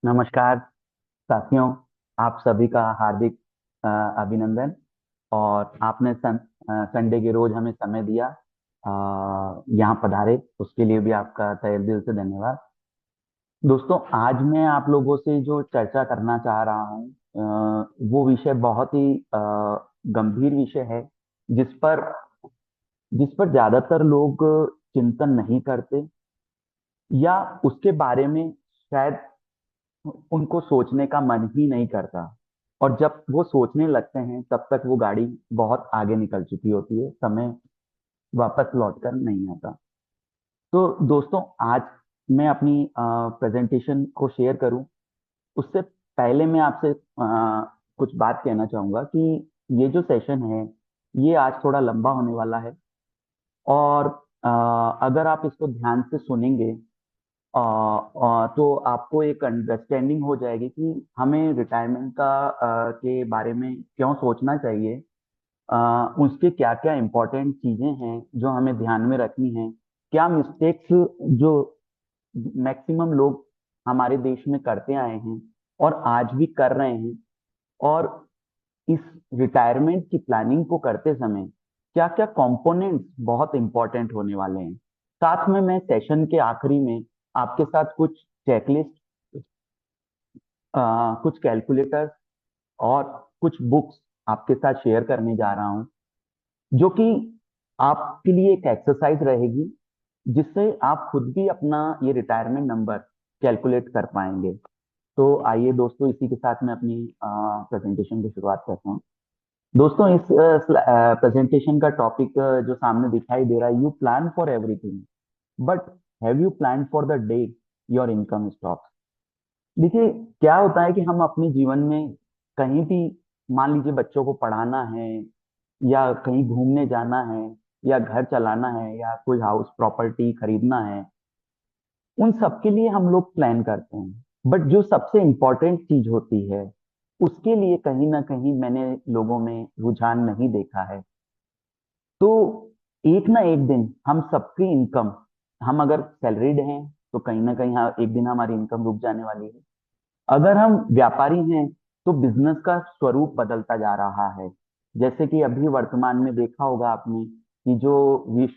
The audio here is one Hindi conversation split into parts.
नमस्कार साथियों। आप सभी का हार्दिक अभिनंदन। और आपने संडे के रोज हमें समय दिया, यहाँ पधारे, उसके लिए भी आपका तहे दिल से धन्यवाद। दोस्तों, आज मैं आप लोगों से जो चर्चा करना चाह रहा हूँ, वो विषय बहुत ही गंभीर विषय है, जिस पर जिस पर ज्यादातर लोग चिंतन नहीं करते, या उसके बारे में शायद उनको सोचने का मन ही नहीं करता। और जब वो सोचने लगते हैं तब तक वो गाड़ी बहुत आगे निकल चुकी होती है, समय वापस लौट कर नहीं आता। तो दोस्तों, आज मैं अपनी प्रेजेंटेशन को शेयर करूं, उससे पहले मैं आपसे कुछ बात कहना चाहूंगा कि ये जो सेशन है, ये आज थोड़ा लंबा होने वाला है। और अ, अगर आप इसको ध्यान से सुनेंगे, तो आपको एक अंडरस्टैंडिंग हो जाएगी कि हमें रिटायरमेंट के बारे में क्यों सोचना चाहिए। उसके क्या क्या इम्पोर्टेंट चीजें हैं जो हमें ध्यान में रखनी है, क्या मिस्टेक्स जो मैक्सिमम लोग हमारे देश में करते आए हैं और आज भी कर रहे हैं, और इस रिटायरमेंट की प्लानिंग को करते समय क्या क्या कंपोनेंट्स बहुत इंपॉर्टेंट होने वाले हैं। साथ में मैं सेशन के आखिरी में आपके साथ कुछ चेकलिस्ट, कुछ कैलकुलेटर्स और कुछ बुक्स आपके साथ शेयर करने जा रहा हूं, जो कि आपके लिए एक एक्सरसाइज रहेगी, जिससे आप खुद भी अपना ये रिटायरमेंट नंबर कैलकुलेट कर पाएंगे। तो आइए दोस्तों, इसी के साथ मैं अपनी प्रेजेंटेशन की शुरुआत करता हूँ। दोस्तों, इस प्रेजेंटेशन का टॉपिक जो सामने दिखाई दे रहा है, you plan for everything but have you plan for the day your income stops. देखिए, क्या होता है कि हम अपने जीवन में कहीं भी, मान लीजिए बच्चों को पढ़ाना है, या कहीं घूमने जाना है, या घर चलाना है, या कोई हाउस प्रॉपर्टी खरीदना है, उन सब के लिए हम लोग प्लान करते हैं। बट जो सबसे इम्पोर्टेंट चीज होती है, उसके लिए कहीं ना कहीं मैंने लोगों में रुझान नहीं देखा है। तो एक ना एक दिन हम सबकी इनकम, हम अगर सैलरीड हैं तो कहीं ना कहीं एक दिन हमारी इनकम रुक जाने वाली है। अगर हम व्यापारी हैं तो बिजनेस का स्वरूप बदलता जा रहा है। जैसे कि अभी वर्तमान में देखा होगा आपने कि जो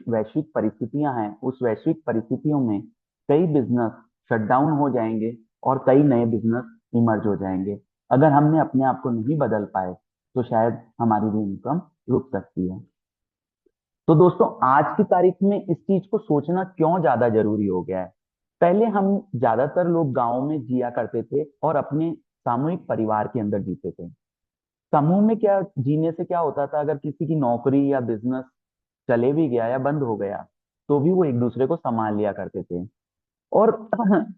वैश्विक परिस्थितियां हैं, उस वैश्विक परिस्थितियों में कई बिजनेस शटडाउन हो जाएंगे और कई नए बिजनेस इमर्ज हो जाएंगे। अगर हमने अपने आप को नहीं बदल पाए तो शायद हमारी भी इनकम रुक सकती है। तो दोस्तों, आज की तारीख में इस चीज को सोचना क्यों ज्यादा जरूरी हो गया है। पहले हम, ज्यादातर लोग गांव में जिया करते थे और अपने सामूहिक परिवार के अंदर जीते थे। समूह में क्या जीने से क्या होता था, अगर किसी की नौकरी या बिजनेस चले भी गया या बंद हो गया, तो भी वो एक दूसरे को संभाल लिया करते थे। और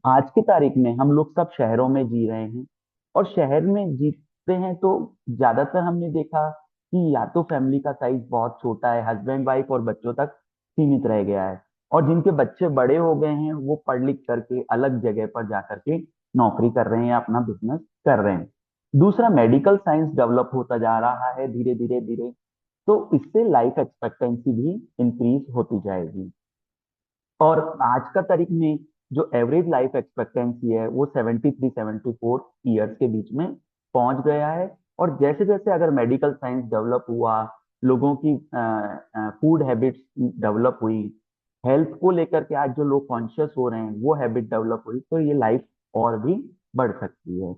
आज की तारीख में हम लोग सब शहरों में जी रहे हैं, और शहर में जीते हैं तो ज्यादातर हमने देखा कि या तो फैमिली का साइज बहुत छोटा है, हस्बैंड वाइफ और बच्चों तक सीमित रह गया है, और जिनके बच्चे बड़े हो गए हैं वो पढ़ लिख करके अलग जगह पर जा करके नौकरी कर रहे हैं या अपना बिजनेस कर रहे हैं। दूसरा, मेडिकल साइंस डेवलप होता जा रहा है धीरे धीरे धीरे, तो इससे लाइफ एक्सपेक्टेंसी भी इंक्रीज होती जाएगी। और आज का तारीख में जो एवरेज लाइफ एक्सपेक्टेंसी है वो 73-74 ईयर्स के बीच में पहुंच गया है। और जैसे जैसे अगर मेडिकल साइंस डेवलप हुआ, लोगों की फूड हैबिट्स डेवलप हुई, हेल्थ को लेकर के आज जो लोग कॉन्शियस हो रहे हैं वो हैबिट डेवलप हुई, तो ये लाइफ और भी बढ़ सकती है।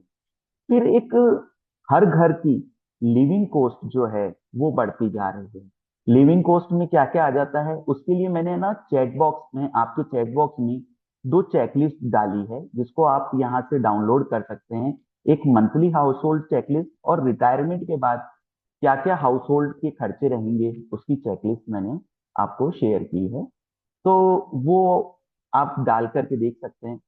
फिर एक, हर घर की लिविंग कॉस्ट जो है वो बढ़ती जा रही है। लिविंग कॉस्ट में क्या क्या आ जाता है, उसके लिए मैंने ना चैट बॉक्स में, आपके चैट बॉक्स में दो चेकलिस्ट डाली है, जिसको आप यहाँ से डाउनलोड कर सकते हैं। एक मंथली हाउस होल्ड चेकलिस्ट, और रिटायरमेंट के बाद क्या क्या हाउस होल्ड के खर्चे रहेंगे उसकी चेकलिस्ट मैंने आपको शेयर की है। तो वो आप डाल करके देख सकते हैं।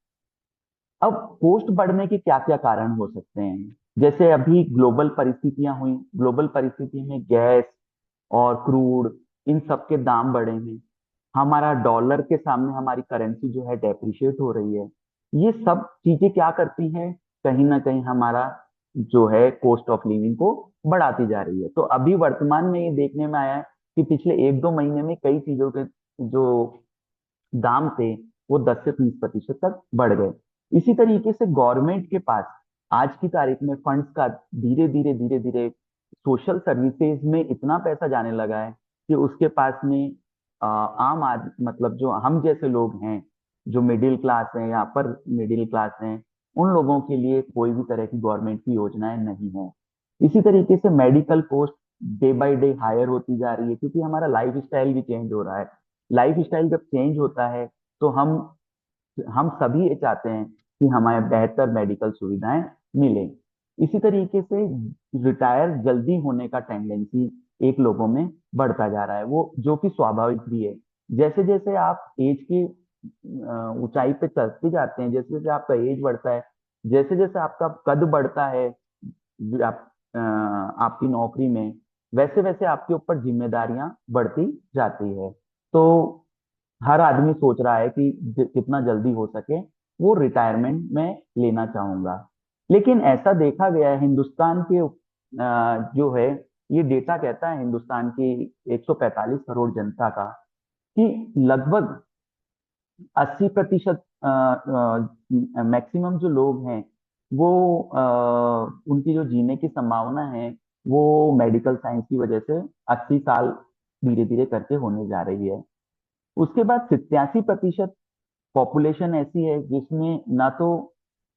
अब पोस्ट बढ़ने के क्या क्या कारण हो सकते हैं, जैसे अभी ग्लोबल परिस्थितियां हुई, ग्लोबल परिस्थिति में गैस और क्रूड, इन सब के दाम बढ़े हैं। हमारा डॉलर के सामने हमारी करेंसी जो है डेप्रिशिएट हो रही है। ये सब चीजें क्या करती हैं, कहीं ना कहीं हमारा जो है कॉस्ट ऑफ लिविंग को बढ़ाती जा रही है। तो अभी वर्तमान में ये देखने में आया है कि पिछले 1-2 महीने में कई चीजों के जो दाम थे वो 10 से 30% तक बढ़ गए। इसी तरीके से गवर्नमेंट के पास आज की तारीख में फंड्स का धीरे धीरे सोशल सर्विसेज में इतना पैसा जाने लगा है कि उसके पास में आम आदमी, मतलब जो हम जैसे लोग हैं, जो मिडिल क्लास हैं या अपर मिडिल क्लास हैं, उन लोगों के लिए कोई भी तरह की गवर्नमेंट की योजनाएं नहीं है। इसी तरीके से medical post day by day higher होती जा रही है, क्योंकि हमारा लाइफ स्टाइल भी चेंज हो रहा है। लाइफ स्टाइल जब चेंज होता है तो हम सभी ये चाहते हैं कि हमें बेहतर मेडिकल सुविधाएं मिले। इसी तरीके से रिटायर जल्दी होने का टेंडेंसी एक लोगों में बढ़ता जा रहा है, वो जो कि स्वाभाविक भी है। जैसे जैसे आप एज की ऊंचाई पे चढ़ते जाते हैं, जैसे जैसे आपका एज बढ़ता है, जैसे जैसे आपका कद बढ़ता है, आपकी नौकरी में, वैसे वैसे आपके ऊपर जिम्मेदारियां बढ़ती जाती है। तो हर आदमी सोच रहा है कि जितना जल्दी हो सके वो रिटायरमेंट में लेना चाहूंगा। लेकिन ऐसा देखा गया है हिंदुस्तान के जो है, ये डेटा कहता है हिंदुस्तान की 145 करोड़ जनता का, कि लगभग 80% मैक्सिमम जो लोग हैं वो उनकी जो जीने की संभावना है वो मेडिकल साइंस की वजह से 80 साल धीरे धीरे करके होने जा रही है। उसके बाद 87% पॉपुलेशन ऐसी है जिसमें ना तो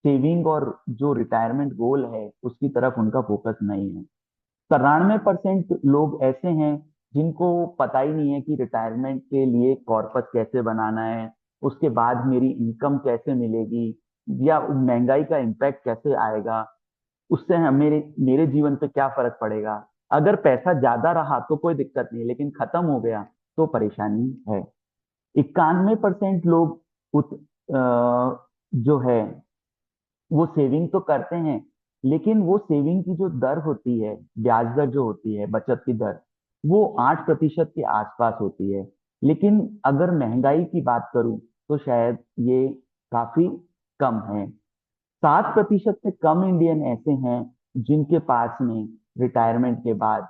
सेविंग और जो रिटायरमेंट गोल है उसकी तरफ उनका फोकस नहीं है। 93% लोग ऐसे हैं जिनको पता ही नहीं है कि रिटायरमेंट के लिए कॉर्पस कैसे बनाना है, उसके बाद मेरी इनकम कैसे मिलेगी, या महंगाई का इम्पैक्ट कैसे आएगा, उससे मेरे मेरे जीवन पे क्या फर्क पड़ेगा। अगर पैसा ज्यादा रहा तो कोई दिक्कत नहीं, लेकिन खत्म हो गया तो परेशानी है। 91% लोग जो है वो सेविंग तो करते हैं, लेकिन वो सेविंग की जो दर होती है, ब्याज दर जो होती है, बचत की दर, वो 8% के आसपास होती है। लेकिन अगर महंगाई की बात करूं तो शायद ये काफी कम है। 7% से कम इंडियन ऐसे हैं जिनके पास में रिटायरमेंट के बाद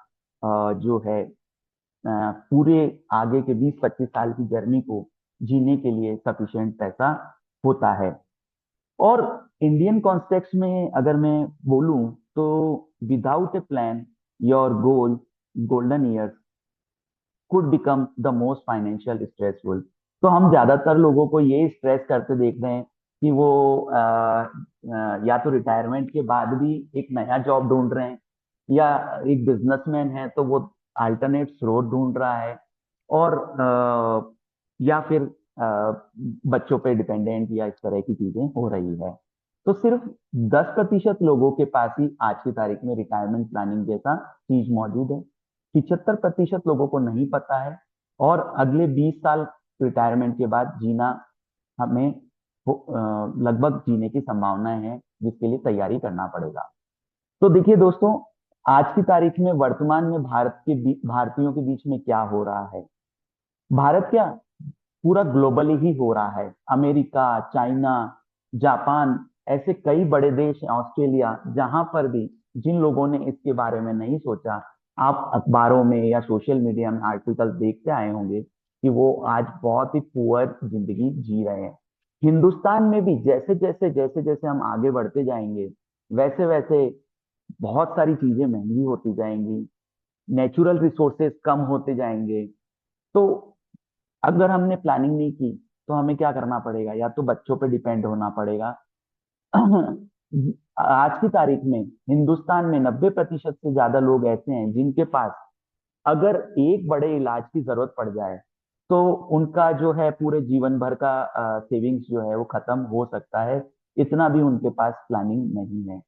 जो है पूरे आगे के 20-25 साल की जर्नी को जीने के लिए सफिशिएंट पैसा होता है। और इंडियन कॉन्टेक्स्ट में अगर मैं बोलूं तो without A plan your golden years could become the most financial stressful. तो हम ज्यादातर लोगों को ये स्ट्रेस करते देख रहे हैं कि वो या तो रिटायरमेंट के बाद भी एक नया जॉब ढूंढ रहे हैं, या एक बिजनेसमैन है तो वो अल्टरनेट स्रोत ढूंढ रहा है, और या फिर बच्चों पे डिपेंडेंट या इस तरह की चीजें हो रही है। तो सिर्फ 10% लोगों के पास ही आज की तारीख में रिटायरमेंट प्लानिंग जैसा चीज मौजूद है। 75% लोगों को नहीं पता है, और अगले 20 साल रिटायरमेंट के बाद जीना हमें लगभग जीने की संभावनाएं हैं, जिसके लिए तैयारी करना पड़ेगा। तो देखिए दोस्तों, आज की तारीख में वर्तमान में भारतीयों के बीच में क्या हो रहा है। भारत क्या, पूरा ग्लोबली ही हो रहा है। अमेरिका, चाइना, जापान, ऐसे कई बड़े देश हैं, ऑस्ट्रेलिया, जहां पर भी जिन लोगों ने इसके बारे में नहीं सोचा, आप अखबारों में या सोशल मीडिया में आर्टिकल देखते आए होंगे कि वो आज बहुत ही पुअर जिंदगी जी रहे हैं। हिंदुस्तान में भी जैसे जैसे हम आगे बढ़ते जाएंगे, वैसे वैसे बहुत सारी चीजें महंगी होती जाएंगी, नेचुरल रिसोर्सेज कम होते जाएंगे। तो अगर हमने प्लानिंग नहीं की तो हमें क्या करना पड़ेगा, या तो बच्चों पे डिपेंड होना पड़ेगा। आज की तारीख में हिंदुस्तान में 90% से ज्यादा लोग ऐसे हैं जिनके पास अगर एक बड़े इलाज की जरूरत पड़ जाए तो उनका जो है पूरे जीवन भर का सेविंग्स जो है वो खत्म हो सकता है। इतना भी उनके पास प्लानिंग नहीं है।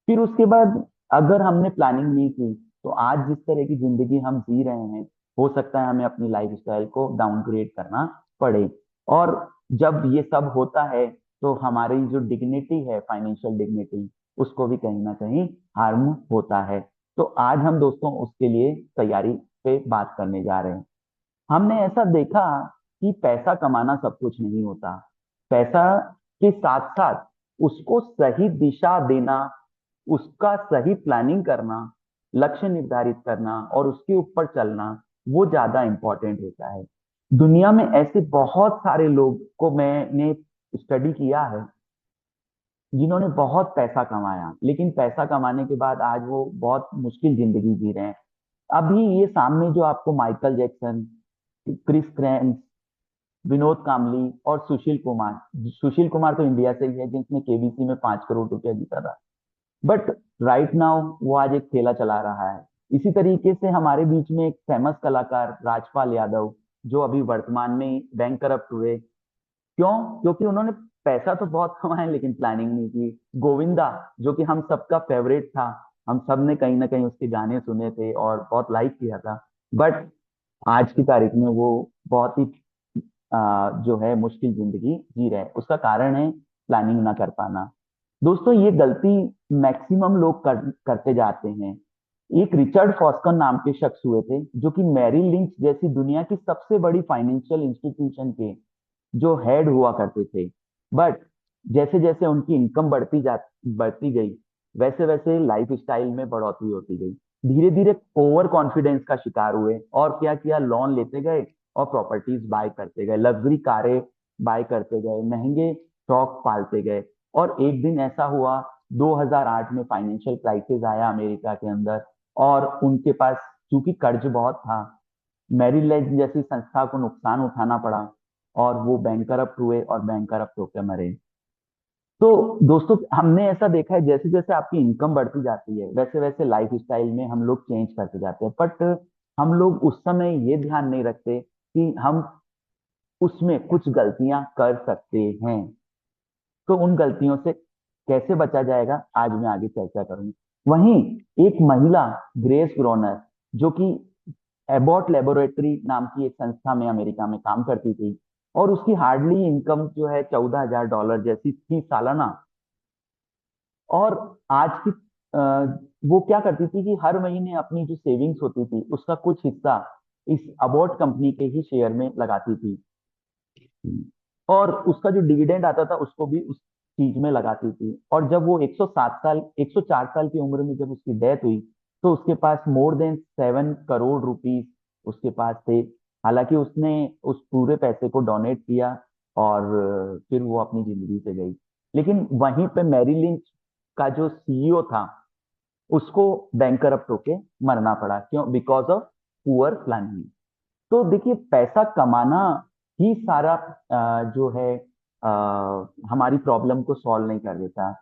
फिर उसके बाद अगर हमने प्लानिंग नहीं की तो आज जिस तरह की जिंदगी हम जी रहे हैं, हो सकता है हमें अपनी लाइफ स्टाइल को डाउनग्रेड करना पड़े। और जब ये सब होता है तो हमारी जो डिग्निटी है, फाइनेंशियल डिग्निटी, उसको भी कहीं ना कहीं हार्म होता है। तो आज हम दोस्तों उसके लिए तैयारी पे बात करने जा रहे हैं। हमने ऐसा देखा कि पैसा कमाना सब कुछ नहीं होता। पैसा के साथ साथ उसको सही दिशा देना, उसका सही प्लानिंग करना, लक्ष्य निर्धारित करना और उसके ऊपर चलना, वो ज्यादा इंपॉर्टेंट होता है। दुनिया में ऐसे बहुत सारे लोग को मैंने स्टडी किया है जिन्होंने बहुत पैसा कमाया, लेकिन पैसा कमाने के बाद आज वो बहुत मुश्किल जिंदगी जी रहे हैं। अभी ये सामने जो आपको Michael Jackson, Chris Cairns, Vinod Kambli और सुशील कुमार, सुशील कुमार तो इंडिया से ही है जिसने केबीसी में 5 करोड़ रुपया जीता था, बट राइट नाउ वो आज एक ठेला चला रहा है। इसी तरीके से हमारे बीच में एक फेमस कलाकार राजपाल यादव, जो अभी वर्तमान में बैंक करप्ट हुए। क्यों? क्योंकि उन्होंने पैसा तो बहुत कमाया लेकिन प्लानिंग नहीं की। गोविंदा, जो कि हम सबका फेवरेट था, हम सब ने कहीं ना कहीं उसके गाने सुने थे और बहुत लाइक किया था, बट आज की तारीख में वो बहुत ही जो है मुश्किल जिंदगी जी रहे हैं। उसका कारण है प्लानिंग ना कर पाना। दोस्तों, ये गलती मैक्सिमम लोग करते जाते हैं। एक रिचर्ड फॉस्कन नाम के शख्स हुए थे, जो कि मैरिल लिंच जैसी दुनिया की सबसे बड़ी फाइनेंशियल इंस्टीट्यूशन के जो हेड हुआ करते थे। बट जैसे जैसे उनकी इनकम बढ़ती गई, वैसे वैसे लाइफ स्टाइल में बढ़ोतरी होती गई। धीरे धीरे ओवर कॉन्फिडेंस का शिकार हुए और क्या किया, लोन लेते गए और प्रॉपर्टीज बाय करते गए, लग्जरी कारें बाय करते गए, महंगे स्टॉक पालते गए। और एक दिन ऐसा हुआ, 2008 में फाइनेंशियल क्राइसिस आया अमेरिका के अंदर, और उनके पास चूंकि कर्ज बहुत था, मैरिल लिंच जैसी संस्था को नुकसान उठाना पड़ा और वो बैंकरप्ट हुए और बैंकरप्ट होकर मरे। तो दोस्तों, हमने ऐसा देखा है, जैसे जैसे आपकी इनकम बढ़ती जाती है वैसे वैसे लाइफ स्टाइल में हम लोग चेंज करते जाते हैं, बट हम लोग उस समय ये ध्यान नहीं रखते कि हम उसमें कुछ गलतियां कर सकते हैं। तो उन गलतियों से कैसे बचा जाएगा, आज मैं आगे चर्चा करूंगा। वहीं एक महिला, ग्रेस ग्रोनर, जो कि एबॉट लेबोरेटरी नाम की एक संस्था में अमेरिका में काम करती थी, और उसकी हार्डली इनकम जो है $14,000 जैसी थी सालाना। और आज की अ, वो क्या करती थी कि हर महीने अपनी जो सेविंग्स होती थी उसका कुछ हिस्सा इस अबॉट कंपनी के ही शेयर में लगाती थी, और उसका जो डिविडेंड आता था उसको भी उस चीज में लगाती थी। और जब वो 104 साल की उम्र में जब उसकी डेथ हुई, तो उसके पास मोर देन 7 करोड़ रुपीस उसके पास थे। हालांकि उसने उस पूरे पैसे को डोनेट किया और फिर वो अपनी जिंदगी से गई। लेकिन वहीं पे मैरी लिंच का जो सीईओ था, उसको बैंकरप्ट होके मरना पड़ा। क्यों? Because of poor planning. तो देखिए, पैसा कमाना ही सारा जो है हमारी प्रॉब्लम को सॉल्व नहीं कर देता।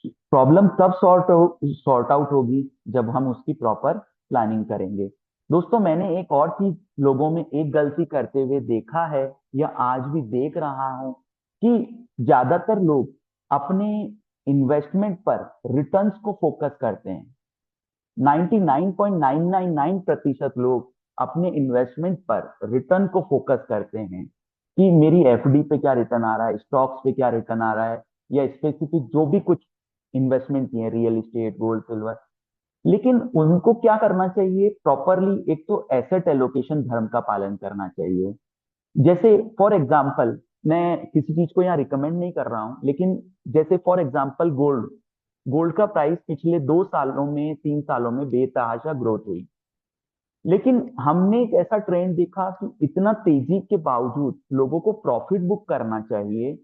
प्रॉब्लम तब सॉर्ट आउट होगी जब हम उसकी प्रॉपर प्लानिंग करेंगे। दोस्तों, मैंने एक और चीज लोगों में एक गलती करते हुए देखा है, या आज भी देख रहा हूं, कि ज्यादातर लोग अपने इन्वेस्टमेंट पर रिटर्न्स को फोकस करते हैं। 99.999% लोग अपने इन्वेस्टमेंट पर रिटर्न को फोकस करते हैं, कि मेरी एफडी पे क्या रिटर्न आ रहा है, स्टॉक्स पे क्या रिटर्न आ रहा है, या स्पेसिफिक जो भी कुछ इन्वेस्टमेंट की है, रियल एस्टेट, गोल्ड, सिल्वर। लेकिन उनको क्या करना चाहिए प्रॉपरली, एक तो एसेट एलोकेशन धर्म का पालन करना चाहिए। जैसे फॉर एग्जाम्पल, मैं किसी चीज को यहाँ रिकमेंड नहीं कर रहा हूँ, लेकिन जैसे फॉर एग्जाम्पल गोल्ड, गोल्ड का प्राइस पिछले 2 सालों में, 3 सालों में बेतहाशा ग्रोथ हुई। लेकिन हमने एक ऐसा ट्रेंड देखा कि इतना तेजी के बावजूद लोगों को प्रॉफिट बुक करना चाहिए,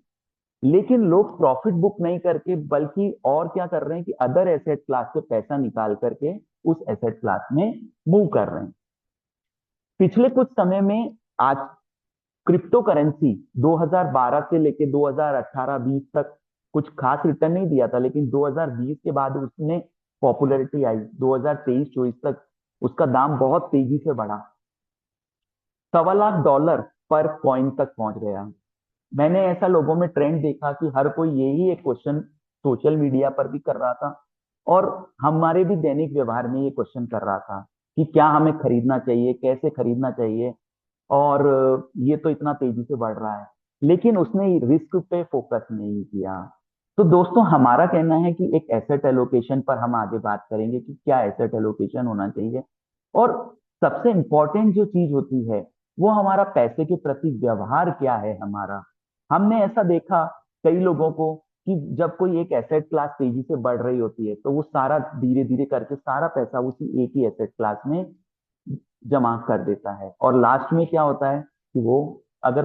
लेकिन लोग प्रॉफिट बुक नहीं करके बल्कि और क्या कर रहे हैं कि अदर एसेट क्लास से पैसा निकाल करके उस एसेट क्लास में मूव कर रहे हैं। पिछले कुछ समय में आज क्रिप्टो करेंसी 2012 से लेके 2018-20 तक कुछ खास रिटर्न नहीं दिया था, लेकिन 2020 के बाद उसने पॉपुलैरिटी आई। 2023-24 तक उसका दाम बहुत तेजी से बढ़ा, $1.25 पर कॉइन तक पहुंच गया। मैंने ऐसा लोगों में ट्रेंड देखा कि हर कोई यही एक क्वेश्चन सोशल मीडिया पर भी कर रहा था, और हमारे भी दैनिक व्यवहार में ये क्वेश्चन कर रहा था कि क्या हमें खरीदना चाहिए, कैसे खरीदना चाहिए, और ये तो इतना तेजी से बढ़ रहा है। लेकिन उसने रिस्क पे फोकस नहीं किया। तो दोस्तों, हमारा कहना है कि एक एसेट एलोकेशन पर हम आगे बात करेंगे कि क्या एसेट एलोकेशन होना चाहिए। और सबसे इंपॉर्टेंट जो चीज होती है, वो हमारा पैसे के प्रति व्यवहार क्या है हमारा। हमने ऐसा देखा कई लोगों को कि जब कोई एक एसेट क्लास तेजी से बढ़ रही होती है, तो वो सारा धीरे धीरे करके सारा पैसा उसी एक ही एसेट क्लास में जमा कर देता है, और लास्ट में क्या होता है कि वो अगर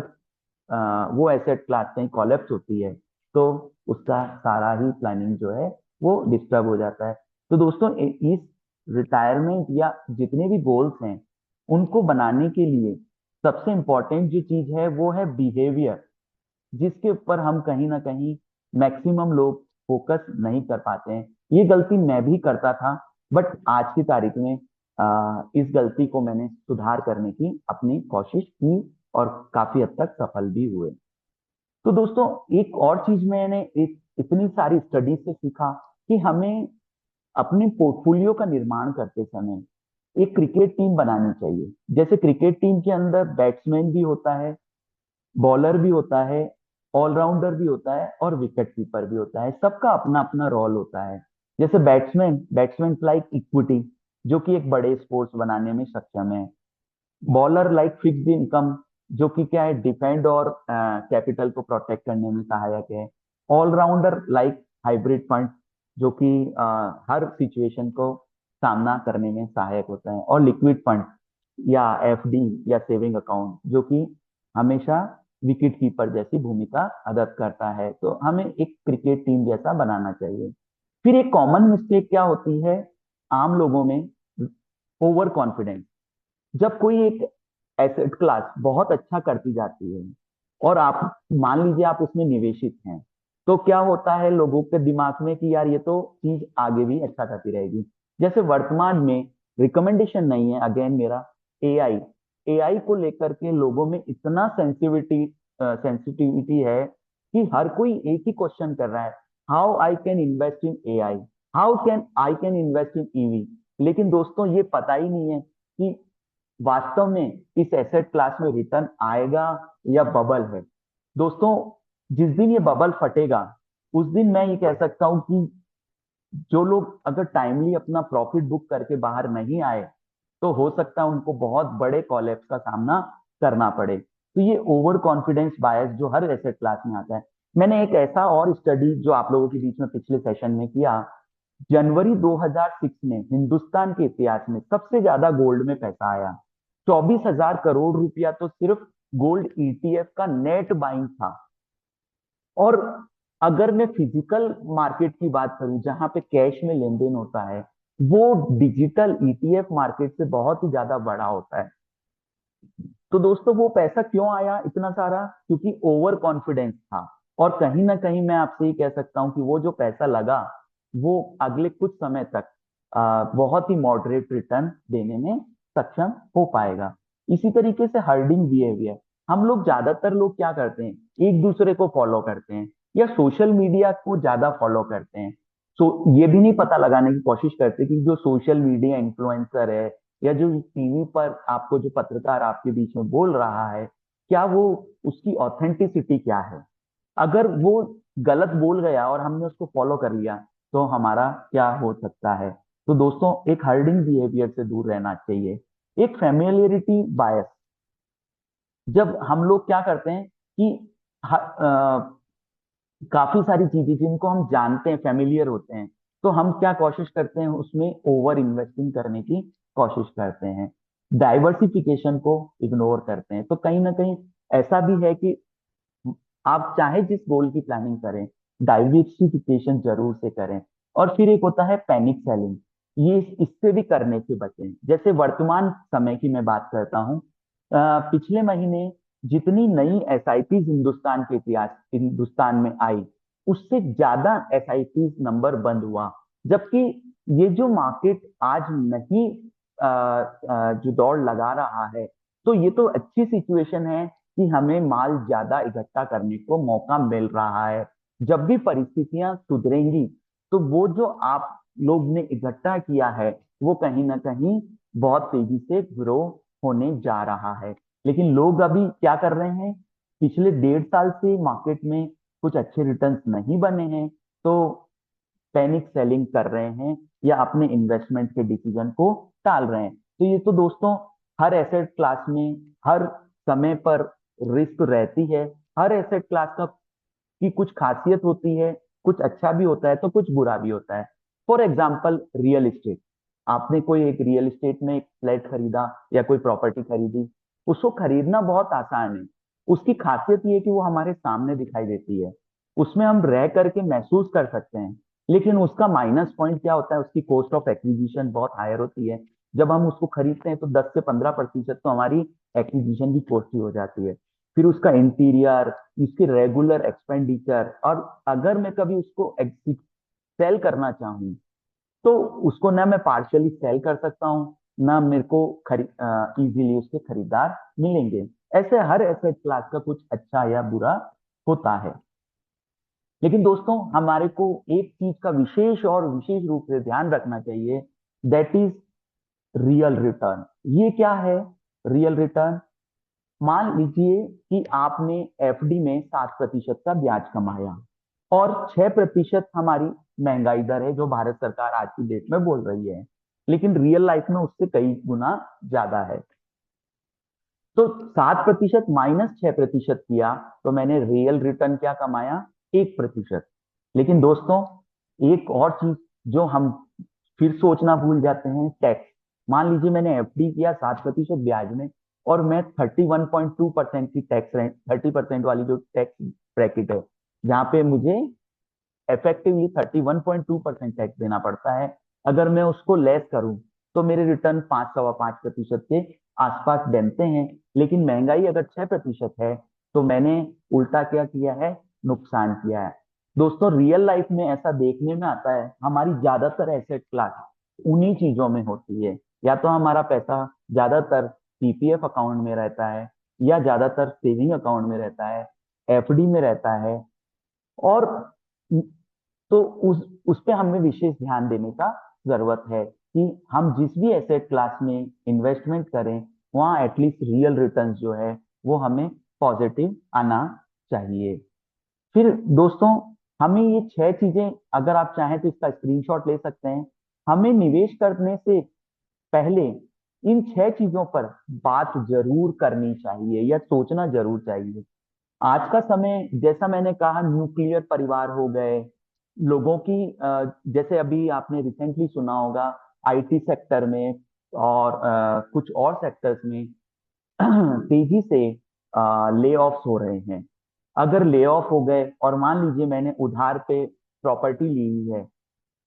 वो एसेट क्लास कहीं कॉलेप्स होती है, तो उसका सारा ही प्लानिंग जो है वो डिस्टर्ब हो जाता है। तो दोस्तों इस रिटायरमेंट या जितने भी गोल्स हैं उनको बनाने के लिए सबसे इम्पोर्टेंट जो चीज है वो है बिहेवियर, जिसके ऊपर हम कहीं ना कहीं मैक्सिमम लोग फोकस नहीं कर पाते हैं। ये गलती मैं भी करता था, बट आज की तारीख में इस गलती को मैंने सुधार करने की अपनी कोशिश की और काफी हद तक सफल भी हुए। तो दोस्तों एक और चीज मैंने इतनी सारी स्टडी से सीखा कि हमें अपने पोर्टफोलियो का निर्माण करते समय एक क्रिकेट टीम बनानी चाहिए। जैसे क्रिकेट टीम के अंदर बैट्समैन भी होता है, बॉलर भी होता है, ऑलराउंडर भी होता है और विकेट कीपर भी होता है। सबका अपना अपना रोल होता है। जैसे बैट्समैन बैट्समैन लाइक इक्विटी, जो कि एक बड़े स्पोर्ट्स बनाने में सक्षम है। बॉलर लाइक फिक्स्ड इनकम, जो कि क्या है, डिफेंड और कैपिटल को प्रोटेक्ट करने में सहायक है। ऑलराउंडर लाइक हाइब्रिड फंड, जो कि हर सिचुएशन को सामना करने में सहायक होता है। और लिक्विड फंड या एफडी या सेविंग अकाउंट, जो कि हमेशा विकेट कीपर जैसी भूमिका अदा करता है। तो हमें एक क्रिकेट टीम जैसा बनाना चाहिए। फिर एक कॉमन मिस्टेक क्या होती है आम लोगों में, ओवर कॉन्फिडेंस। जब कोई एक एसेट क्लास बहुत अच्छा करती जाती है और आप मान लीजिए आप उसमें निवेशित हैं, तो क्या होता है लोगों के दिमाग में कि यार ये तो चीज आगे भी अच्छा करती रहेगी। जैसे वर्तमान में रिकमेंडेशन नहीं है, अगेन मेरा एआई एआई को लेकर के लोगों में इतना सेंसिटिविटी है कि हर कोई एक ही क्वेश्चन कर रहा है, how I can invest in AI, how can I can invest in EV. लेकिन दोस्तों ये पता ही नहीं है कि वास्तव में इस एसेट क्लास में रिटर्न आएगा या बबल है। दोस्तों जिस दिन ये बबल फटेगा उस दिन मैं ये कह सकता हूं कि जो लोग अगर टाइमली अपना प्रॉफिट बुक करके बाहर नहीं आए तो हो सकता है उनको बहुत बड़े कॉलेप्स का सामना करना पड़े। तो ये ओवर कॉन्फिडेंस बायस जो हर एसेट क्लास में आता है। मैंने एक ऐसा और स्टडी जो आप लोगों के बीच में पिछले सेशन में किया, जनवरी 2006 में हिंदुस्तान के इतिहास में सबसे ज्यादा गोल्ड में पैसा आया। 24,000 करोड़ रुपया तो सिर्फ गोल्ड ईटीएफ का नेट बाइंग था। और अगर मैं फिजिकल मार्केट की बात करूं जहां पे कैश में लेन देन होता है, वो डिजिटल ईटीएफ मार्केट से बहुत ही ज्यादा बड़ा होता है। तो दोस्तों वो पैसा क्यों आया इतना सारा? क्योंकि ओवर कॉन्फिडेंस था। और कहीं ना कहीं मैं आपसे ये कह सकता हूं कि वो जो पैसा लगा वो अगले कुछ समय तक बहुत ही मॉडरेट रिटर्न देने में सक्षम हो पाएगा। इसी तरीके से हर्डिंग बिहेवियर, हम लोग ज्यादातर लोग क्या करते हैं, एक दूसरे को फॉलो करते हैं या सोशल मीडिया को ज्यादा फॉलो करते हैं। सो ये भी नहीं पता लगाने की कोशिश करते कि जो सोशल मीडिया इन्फ्लुएंसर है या जो टीवी पर आपको जो पत्रकार आपके बीच में बोल रहा है, क्या वो उसकी ऑथेंटिसिटी क्या है। अगर वो गलत बोल गया और हमने उसको फॉलो कर लिया तो हमारा क्या हो सकता है। तो दोस्तों एक हर्डिंग बिहेवियर से दूर रहना चाहिए। एक फेमिलियरिटी बायस, जब हम लोग क्या करते हैं कि काफी सारी चीजें जिनको हम जानते हैं, फेमिलियर होते हैं, तो हम क्या कोशिश करते हैं उसमें ओवर इन्वेस्टिंग करने की कोशिश करते हैं, डाइवर्सिफिकेशन को इग्नोर करते हैं। तो कहीं ना कहीं ऐसा भी है कि आप चाहे जिस गोल की प्लानिंग करें, डाइवर्सिफिकेशन जरूर से करें। और फिर एक होता है पैनिक सेलिंग, ये इससे भी करने से बचें। जैसे वर्तमान समय की मैं बात करता हूँ, पिछले महीने जितनी नई एसआईपी हिंदुस्तान में आई, उससे ज्यादा एसआईपी नंबर बंद हुआ। जबकि ये जो मार्केट आज नहीं जो दौड़ लगा रहा है, तो ये तो अच्छी सिचुएशन है कि हमें माल ज्यादा इकट्ठा करने को मौका मिल रहा है। जब भी परिस्थितियां सुधरेंगी तो वो जो आप लोग ने इकट्ठा किया है वो कहीं ना कहीं बहुत तेजी से ग्रो होने जा रहा है। लेकिन लोग अभी क्या कर रहे हैं, पिछले 1.5 साल से मार्केट में कुछ अच्छे रिटर्न्स नहीं बने हैं, तो पैनिक सेलिंग कर रहे हैं या अपने इन्वेस्टमेंट के डिसीजन को टाल रहे हैं। तो ये तो दोस्तों हर एसेट क्लास में हर समय पर रिस्क रहती है। हर एसेट क्लास का की कुछ खासियत होती है, कुछ अच्छा भी होता है तो कुछ बुरा भी होता है। फॉर एग्जाम्पल रियल एस्टेट, आपने कोई एक रियल एस्टेट में एक फ्लैट खरीदा या कोई प्रॉपर्टी खरीदी, उसको खरीदना बहुत आसान है। उसकी खासियत ये है कि वो हमारे सामने दिखाई देती है। उसमें हम रह करके महसूस कर सकते हैं, लेकिन उसका माइनस पॉइंट क्या होता है, उसकी कॉस्ट ऑफ एक्विजिशन बहुत हायर होती है। जब हम उसको खरीदते हैं तो 10 से 15% तो हमारी एक्विजिशन की कॉस्ट ही हो जाती है। फिर उसका इंटीरियर, उसकी रेगुलर एक्सपेंडिचर, और अगर मैं कभी उसको सेल करना चाहूँ तो उसको ना मैं पार्शियली सेल कर सकता हूँ, ना मेरे को इजीली उसके खरीदार मिलेंगे। ऐसे हर एसेट क्लास का कुछ अच्छा या बुरा होता है। लेकिन दोस्तों, हमारे को एक चीज का विशेष और विशेष रूप से ध्यान रखना चाहिए, दैट इज रियल रिटर्न। ये क्या है रियल रिटर्न? मान लीजिए कि आपने एफडी में 7% का ब्याज कमाया और 6% हमारी महंगाई दर है जो भारत सरकार आज की डेट में बोल रही है, लेकिन रियल लाइफ में उससे कई गुना ज्यादा है। तो 7% माइनस 6% किया तो मैंने रियल रिटर्न क्या कमाया? 1%। लेकिन दोस्तों, एक और चीज जो हम फिर सोचना भूल जाते हैं, टैक्स। मान लीजिए मैंने एफडी किया 7% ब्याज में, और मैं 31.2% की टैक्स, 30% वाली जो टैक्स ब्रैकेट है, जहाँ पे मुझे इफेक्टिवली 31.2% टैक्स देना पड़ता है, अगर मैं उसको लेस करूं तो मेरे रिटर्न 5 सवा 5% के आसपास बनते हैं। लेकिन महंगाई अगर 6% है तो मैंने उल्टा क्या किया है? नुकसान किया है। दोस्तों, रियल लाइफ में ऐसा देखने में आता है, हमारी ज्यादातर एसेट क्लास उन्हीं चीजों में होती है। या तो हमारा पैसा ज्यादातर पीपीएफ अकाउंट में रहता है, या ज्यादातर सेविंग अकाउंट में रहता है, एफडी में रहता है। और तो उस पे हमें विशेष ध्यान देने का जरूरत है कि हम जिस भी एसेट क्लास में इन्वेस्टमेंट करें, वहाँ एटलीस्ट रियल रिटर्न्स जो है वो हमें पॉजिटिव आना चाहिए। फिर दोस्तों, हमें ये 6 चीजें, अगर आप चाहें तो इसका स्क्रीनशॉट ले सकते हैं। हमें निवेश करने से पहले इन 6 चीजों पर बात जरूर करनी चाहिए या सोचना जरूर चाहिए। आज का समय, जैसा मैंने कहा, न्यूक्लियर परिवार हो गए लोगों की। जैसे अभी आपने रिसेंटली सुना होगा, आईटी सेक्टर में और कुछ और सेक्टर्स में तेजी से ले ऑफ्स हो रहे हैं। अगर ले ऑफ हो गए और मान लीजिए मैंने उधार पे प्रॉपर्टी ली हुई है,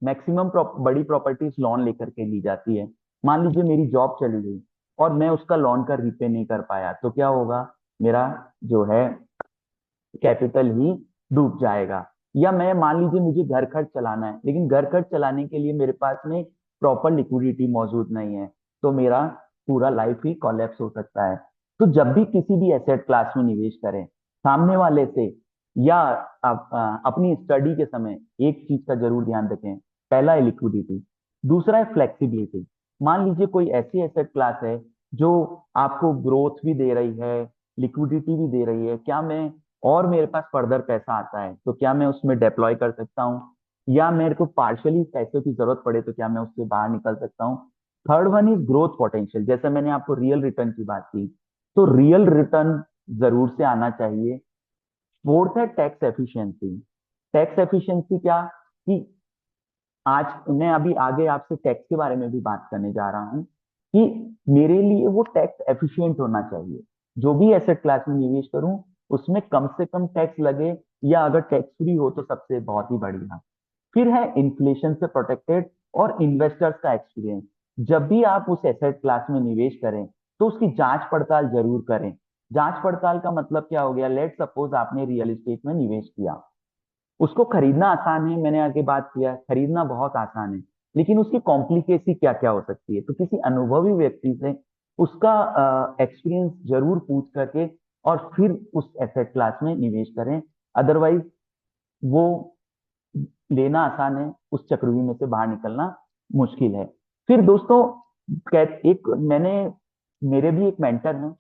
मैक्सिमम बड़ी प्रॉपर्टीज लोन लेकर के ली जाती है। मान लीजिए मेरी जॉब चली गई और मैं उसका लोन का रीपे नहीं कर पाया, तो क्या होगा? मेरा जो है कैपिटल ही डूब जाएगा। या मैं, मान लीजिए मुझे घर खर्च चलाना है, लेकिन घर खर्च चलाने के लिए मेरे पास में प्रॉपर लिक्विडिटी मौजूद नहीं है, तो मेरा पूरा लाइफ ही कोलैप्स हो सकता है। तो जब भी किसी भी एसेट क्लास में निवेश करें, सामने वाले से या अपनी स्टडी के समय एक चीज का जरूर ध्यान रखें। पहला है लिक्विडिटी, दूसरा है फ्लेक्सिबिलिटी। मान लीजिए कोई ऐसी एसेट क्लास है जो आपको ग्रोथ भी दे रही है, लिक्विडिटी भी दे रही है, क्या मैं, और मेरे पास फर्दर पैसा आता है तो क्या मैं उसमें डिप्लॉय कर सकता हूँ? या मेरे को पार्शियली पैसों की जरूरत पड़े तो क्या मैं उससे बाहर निकल सकता हूँ? Third one is growth potential. जैसे मैंने आपको रियल रिटर्न की बात की, तो रियल रिटर्न जरूर से आना चाहिए। फोर्थ है टैक्स एफिशिएंसी। टैक्स एफिशिएंसी क्या? कि आज मैं अभी आगे आपसे टैक्स के बारे में भी बात करने जा रहा हूँ कि मेरे लिए वो टैक्स एफिशिएंट होना चाहिए। जो भी एसेट क्लास में निवेश करूं उसमें कम से कम टैक्स लगे, या अगर टैक्स फ्री हो तो सबसे बहुत ही बढ़िया। फिर है इन्फ्लेशन से प्रोटेक्टेड और इन्वेस्टर्स का एक्सपीरियंस। जब भी आप उस एसेट क्लास में निवेश करें तो उसकी जांच पड़ताल जरूर करें। जांच पड़ताल का मतलब क्या हो गया? लेट सपोज आपने रियल एस्टेट में निवेश किया, उसको खरीदना आसान है, मैंने आगे बात किया, खरीदना बहुत आसान है, लेकिन उसकी कॉम्प्लिकेसी क्या क्या हो सकती है? तो किसी अनुभवी व्यक्ति से उसका एक्सपीरियंस जरूर पूछ करके और फिर उस एसेट क्लास में निवेश करें। अदरवाइज वो लेना आसान है, उस चक्रव्यूह में से बाहर निकलना मुश्किल है। फिर दोस्तों, एक मैंने, मेरे भी एक मेंटर हैं,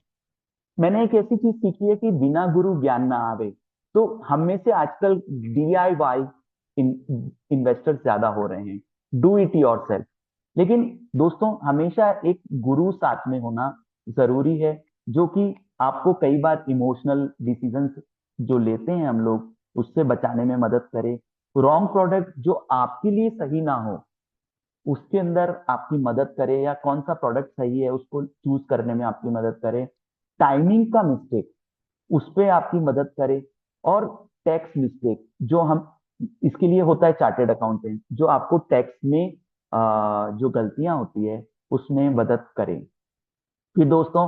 मैंने एक ऐसी चीज सीखी है कि बिना गुरु ज्ञान ना आवे। तो हम में से आजकल डीआईवाई इन्वेस्टर ज्यादा हो रहे हैं, डू इट योर सेल्फ। लेकिन दोस्तों, हमेशा एक गुरु साथ में होना जरूरी है, जो कि आपको कई बार इमोशनल डिसीजंस जो लेते हैं हम लोग, उससे बचाने में मदद करे। रॉन्ग प्रोडक्ट जो आपके लिए सही ना हो उसके अंदर आपकी मदद करे, या कौन सा प्रोडक्ट सही है उसको चूज करने में आपकी मदद करे। टाइमिंग का मिस्टेक, उस पे आपकी मदद करे। और टैक्स मिस्टेक, जो हम इसके लिए होता है चार्टेड अकाउंटेंट, जो आपको टैक्स में जो गलतियां होती है उसमें मदद करे। कि दोस्तों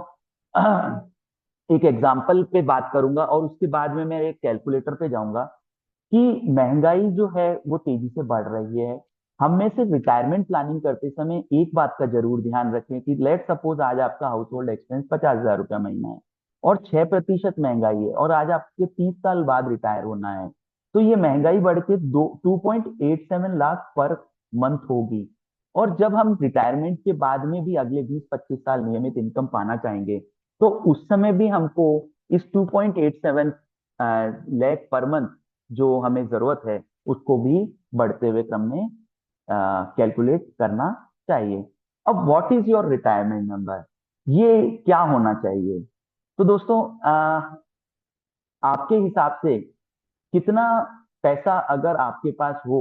एक एग्जाम्पल पे बात करूंगा और उसके बाद में मैं एक कैलकुलेटर पे जाऊंगा कि महंगाई जो है वो तेजी से बढ़ रही है। हम में से रिटायरमेंट प्लानिंग करते समय एक बात का जरूर ध्यान रखें कि लेट सपोज आज आपका हाउस होल्ड एक्सपेंस 50,000 रुपया महीना है और 6% महंगाई है और आज आपके 30 साल बाद रिटायर होना है, तो ये महंगाई बढ़ के 2.87 लाख पर मंथ होगी। और जब हम रिटायरमेंट के बाद में भी अगले 20-25 साल नियमित इनकम पाना चाहेंगे, तो उस समय भी हमको इस 2.87 लाख पर मंथ जो हमें जरूरत है उसको भी बढ़ते हुए क्रम में कैलकुलेट करना चाहिए। अब what is your retirement number, ये क्या होना चाहिए? तो दोस्तों आपके हिसाब से कितना पैसा अगर आपके पास हो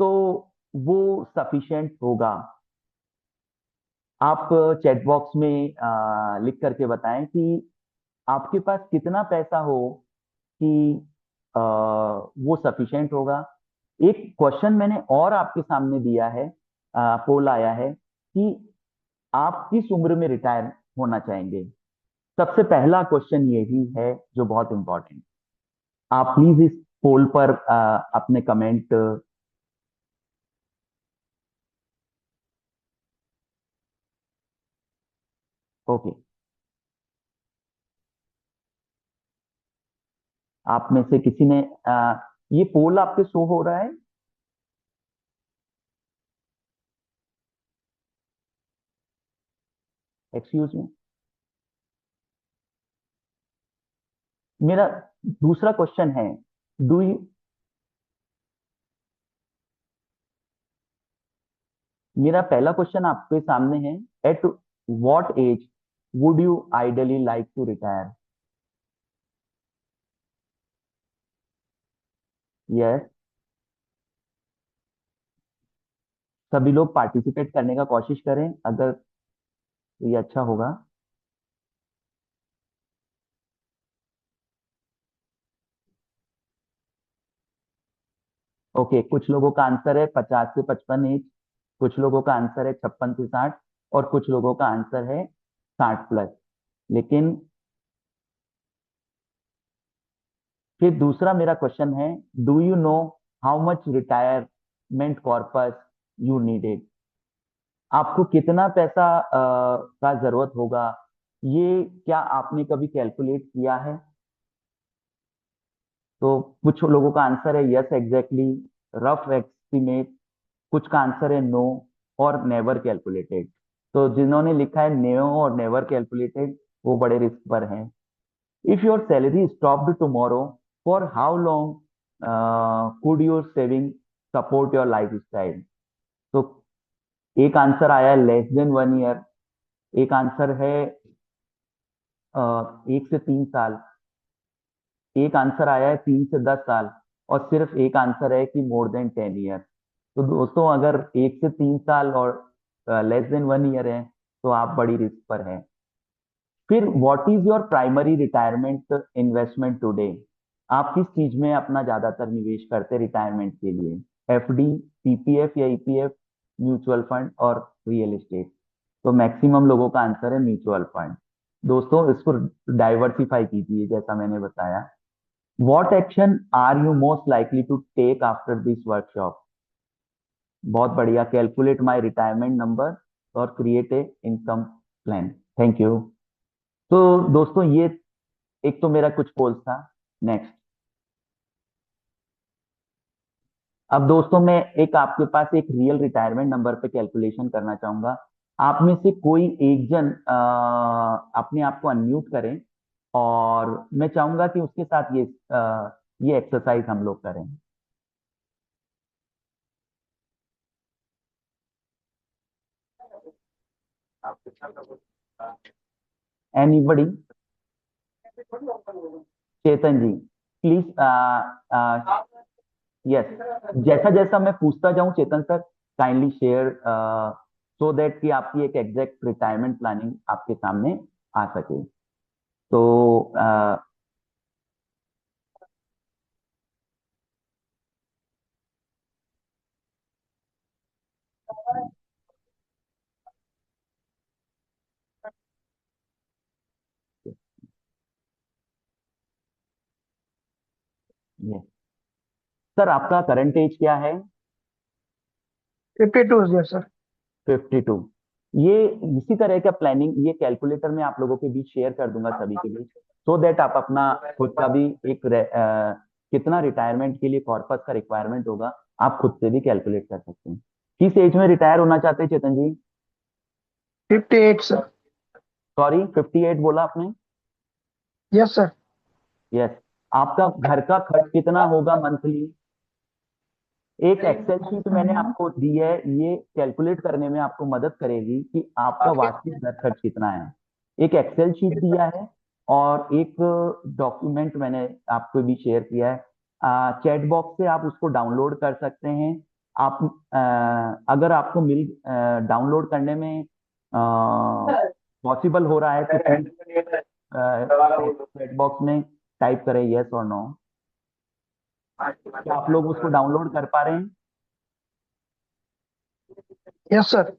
तो वो सफिशिएंट होगा? आप चैट बॉक्स में लिख करके बताएं कि आपके पास कितना पैसा हो कि वो सफिशिएंट होगा। एक क्वेश्चन मैंने और आपके सामने दिया है, पोल आया है कि आप किस उम्र में रिटायर होना चाहेंगे। सबसे पहला क्वेश्चन यही है जो बहुत इंपॉर्टेंट। आप प्लीज इस पोल पर अपने कमेंट। ओके, आप में से किसी ने ये पोल आपके शो हो रहा है? Excuse me. मेरा दूसरा क्वेश्चन है, डू यू मेरा पहला क्वेश्चन आपके सामने है, at what age would you ideally like to retire? Yes, सभी लोग पार्टिसिपेट करने का कोशिश करें, अगर ये अच्छा होगा। ओके, कुछ लोगों का आंसर है 50 से 55 एज, कुछ लोगों का आंसर है 56 से 60, और कुछ लोगों का आंसर है 60 प्लस। लेकिन फिर दूसरा मेरा क्वेश्चन है, do you know how much retirement corpus you needed? आपको कितना पैसा का जरूरत होगा, ये क्या आपने कभी कैलकुलेट किया है? तो कुछ लोगों का आंसर है यस एग्जैक्टली, रफ एस्टिमेट, कुछ का आंसर है नो और नेवर कैलकुलेटेड। तो जिन्होंने लिखा है नो और नेवर कैलकुलेटेड वो बड़े रिस्क पर हैं। If your salary stopped tomorrow, for how long could your saving support your life style? तो एक आंसर आया है लेस देन 1 ईयर, एक आंसर है 1 से 3 साल, एक आंसर आया है 3 से 10 साल, और सिर्फ एक आंसर है कि मोर देन 10 ईयर। तो दोस्तों अगर 1 से 3 साल और लेस देन 1 ईयर है तो आप बड़ी रिस्क पर हैं। फिर what is your primary retirement investment today? आप किस चीज में अपना ज्यादातर निवेश करते हैं रिटायरमेंट के लिए? एफडी, पीपीएफ या ईपीएफ, म्यूचुअल फंड और रियल एस्टेट? तो मैक्सिमम लोगों का आंसर है म्यूचुअल फंड। दोस्तों इसको डाइवर्सिफाई कीजिए जैसा मैंने बताया। What action are you most likely to take after this workshop? बहुत बढ़िया, कैलकुलेट माई रिटायरमेंट नंबर और create a income plan. Thank you. तो दोस्तों ये एक तो मेरा कुछ पोल्स था। नेक्स्ट, अब दोस्तों मैं एक आपके पास एक रियल रिटायरमेंट नंबर पे कैलकुलेशन करना चाहूंगा। आप में से कोई एक जन अपने आप को अनम्यूट करें और मैं चाहूंगा कि उसके साथ ये एक्सरसाइज हम लोग करें। Anybody? Chetan ji please, yes, जैसा जैसा मैं पूछता जाऊं Chetan sir, kindly share so that कि आपकी एक एग्जैक्ट रिटायरमेंट प्लानिंग आपके सामने आ सके। तो सर आपका करंट एज क्या है? 52 है सर। 52। ये इसी तरह का प्लानिंग ये कैलकुलेटर में आप लोगों के बीच शेयर कर दूंगा सभी के बीच, सो दैट आप अपना खुद का भी एक कितना रिटायरमेंट के लिए कॉर्पस का रिक्वायरमेंट होगा आप खुद से भी कैलकुलेट कर सकते हैं। किस एज में रिटायर होना चाहते हैं चेतन जी? 58 सर। सॉरी, 58 बोला आपने? Yes sir. यस। आपका घर का खर्च कितना होगा मंथली? एक एक्सेल शीट मैंने आपको दी है, ये कैलकुलेट करने में आपको मदद करेगी कि आपका वार्षिक घर खर्च कितना है। एक एक्सेल शीट दिया है और एक डॉक्यूमेंट मैंने आपको भी शेयर किया है, चैट बॉक्स से आप उसको डाउनलोड कर सकते हैं। आप अगर आपको मिल डाउनलोड करने में पॉसिबल हो रहा है तो प्लीज चैट बॉक्स में टाइप करें यस और नो। क्या आप लोग उसको डाउनलोड कर पा रहे हैं? Yes sir.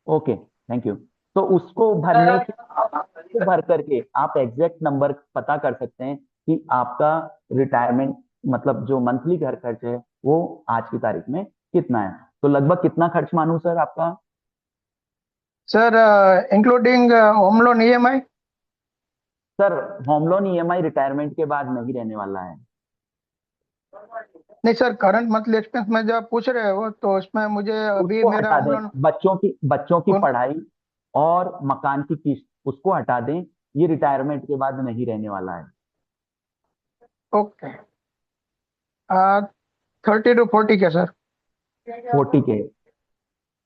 Okay, thank you. तो उसको भरने के उसको भर करके आप एग्जैक्ट नंबर पता कर सकते हैं कि आपका रिटायरमेंट मतलब जो मंथली घर खर्च है वो आज की तारीख में कितना है। तो लगभग कितना खर्च मानूं सर आपका? Sir including home loan EMI. Sir home loan EMI retirement के बाद नहीं रहने वाला है। नहीं सर, करंट मंथली एक्सपेंस में जो आप पूछ रहे हो तो उसमें मुझे अभी उसको मेरा हटा होम दें, लोन। बच्चों की पढ़ाई और मकान की किस्त उसको हटा दें। ये रिटायरमेंट के बाद नहीं रहने वाला है। ओके। 30 to 40 के सर। 40 के,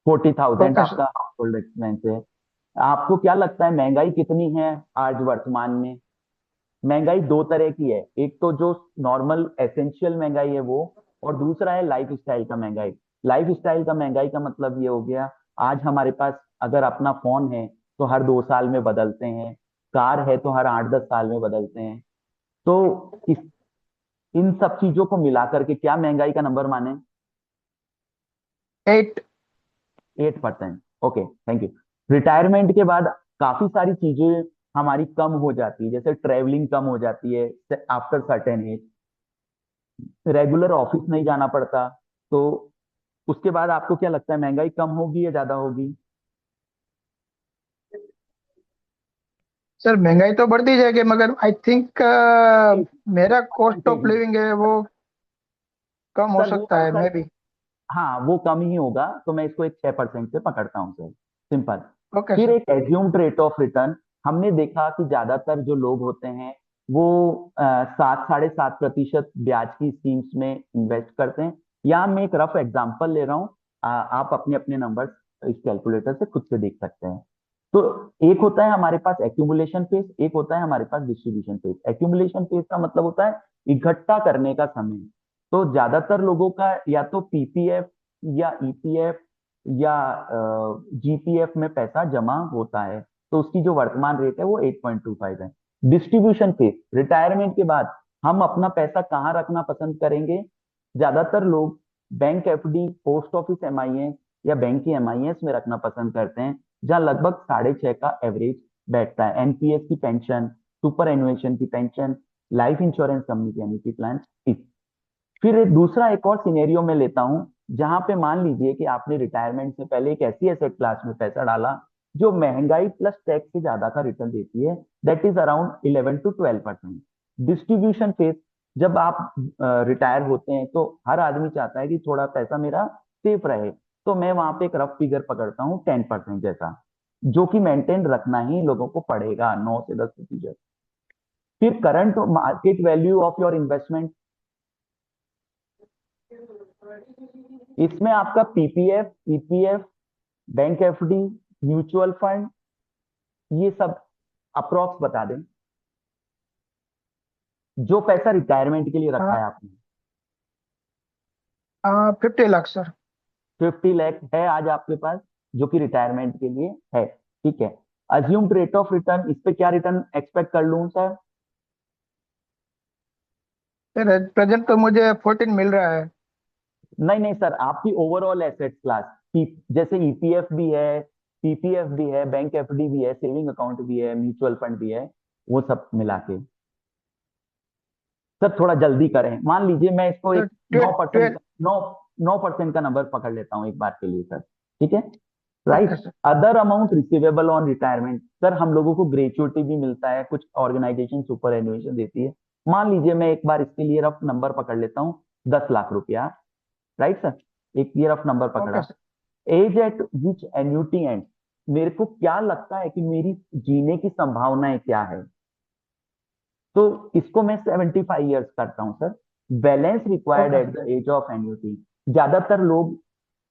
40,000 ओके सर। आपका हाउस होल्ड एक्सपेंस है। आपको क्या लगता है महंगाई कितनी है आज वर्तमान में? महंगाई दो तरह की है, एक तो जो नॉर्मल एसेंशियल महंगाई है वो, और दूसरा है लाइफ स्टाइल का महंगाई। लाइफ स्टाइल का महंगाई का मतलब ये हो गया, आज हमारे पास अगर अपना फोन है तो हर 2 साल में बदलते हैं, कार है तो हर 8-10 साल में बदलते हैं। तो इस इन सब चीजों को मिलाकर के क्या महंगाई का नंबर माने? 8। 8%। Okay, thank you. रिटायरमेंट के बाद काफी सारी चीजें हमारी कम हो जाती है, जैसे ट्रेवलिंग कम हो जाती है after certain age, regular office नहीं जाना पड़ता। तो उसके बाद आपको क्या लगता है महंगाई कम होगी या ज्यादा होगी? सर महंगाई तो बढ़ती जाएगी मगर आई थिंक मेरा कॉस्ट ऑफ परसेंटेज में। लिविंग है वो कम हो सर वो सकता है ऐसा, मे बी। हाँ वो कम ही होगा, तो मैं इसको एक 6% से पकड़ता हूँ सर, सिंपल। ओके फिर सर। एक एज्यूम्ड रेट ऑफ रिटर्न, हमने देखा कि ज्यादातर जो लोग होते हैं वो 7-7.5% ब्याज की स्कीम्स में इन्वेस्ट करते हैं। यहाँ मैं एक रफ एग्जांपल ले रहा हूँ, आप अपने अपने नंबर्स इस कैलकुलेटर से खुद से देख सकते हैं। तो एक होता है हमारे पास एक्यूमुलेशन फेज, एक होता है हमारे पास डिस्ट्रीब्यूशन फेज। एक्यूमुलेशन फेज का मतलब होता है इकट्ठा करने का समय। तो ज्यादातर लोगों का या तो पीपीएफ या ईपीएफ या जीपीएफ में पैसा जमा होता है, तो उसकी जो वर्तमान रेट है वो 8.25 है। डिस्ट्रीब्यूशन फेज, रिटायरमेंट के बाद हम अपना पैसा कहाँ रखना पसंद करेंगे? ज्यादातर लोग bank FD, post office MIS या बैंक की एमआईएस में रखना पसंद करते हैं, जहां लगभग 6.5 का एवरेज बैठता है। एनपीएस की पेंशन, सुपर एनुएशन की पेंशन, लाइफ इंश्योरेंस कंपनी के एन्युटी प्लान। फिर दूसरा एक और सिनेरियो में लेता हूं, जहां पे मान लीजिए कि आपने रिटायरमेंट से पहले एक ऐसी एसेट क्लास में पैसा डाला जो महंगाई प्लस टैक्स से ज्यादा का रिटर्न देती है, that is around 11 to 12%। Distribution phase, जब आप रिटायर होते हैं तो हर आदमी चाहता है कि थोड़ा पैसा मेरा सेफ रहे, तो मैं वहां पे एक रफ फिगर पकड़ता हूँ 10% जैसा, जो कि मेंटेन रखना ही लोगों को पड़ेगा, 9 से 10%। फिर current market value of your investment, इसमें आपका PPF, EPF, bank FD, mutual fund, ये सब अप्रोक्स बता दें जो पैसा रिटायरमेंट के लिए रखा है आपने। 50 लाख सर। 50 लाख है आज आपके पास जो कि रिटायरमेंट के लिए है, ठीक है। अज्यूम्ड रेट ऑफ रिटर्न, इस पे क्या रिटर्न एक्सपेक्ट कर लूं सर? सर प्रेजेंट तो मुझे 14 मिल रहा है। नहीं नहीं सर, आपकी ओवरऑल एसेट क्लास, जैसे ईपीएफ भी है, पीपीएफ भी है, बैंक एफडी भी है, सेविंग अकाउंट भी है, म्यूचुअल फंड भी है, वो सब मिला के। सर थोड़ा जल्दी करें, मान लीजिए मैं इसको तो एक 9% ट्वेल्व। 9% का नंबर पकड़ लेता हूँ एक बार के लिए सर, ठीक है। Right. Okay sir. Other amount receivable on retirement, sir हम लोगों को ग्रेचुइटी भी मिलता है, कुछ ऑर्गेनाइजेशन सुपर एनुएशन देती है। मान लीजिए मैं एक बार इसके लिए रफ नंबर पकड़ लेता हूँ, 10 लाख रुपया। राइट सर, एक ये रफ नंबर ओके पकड़ा। Sir. Age at which annuity end, मेरे को क्या लगता है कि मेरी जीने की संभावनाएं क्या है, तो इसको मैं 75 ईयर्स करता हूँ sir. Balance required okay at the age of annuity, ज्यादातर लोग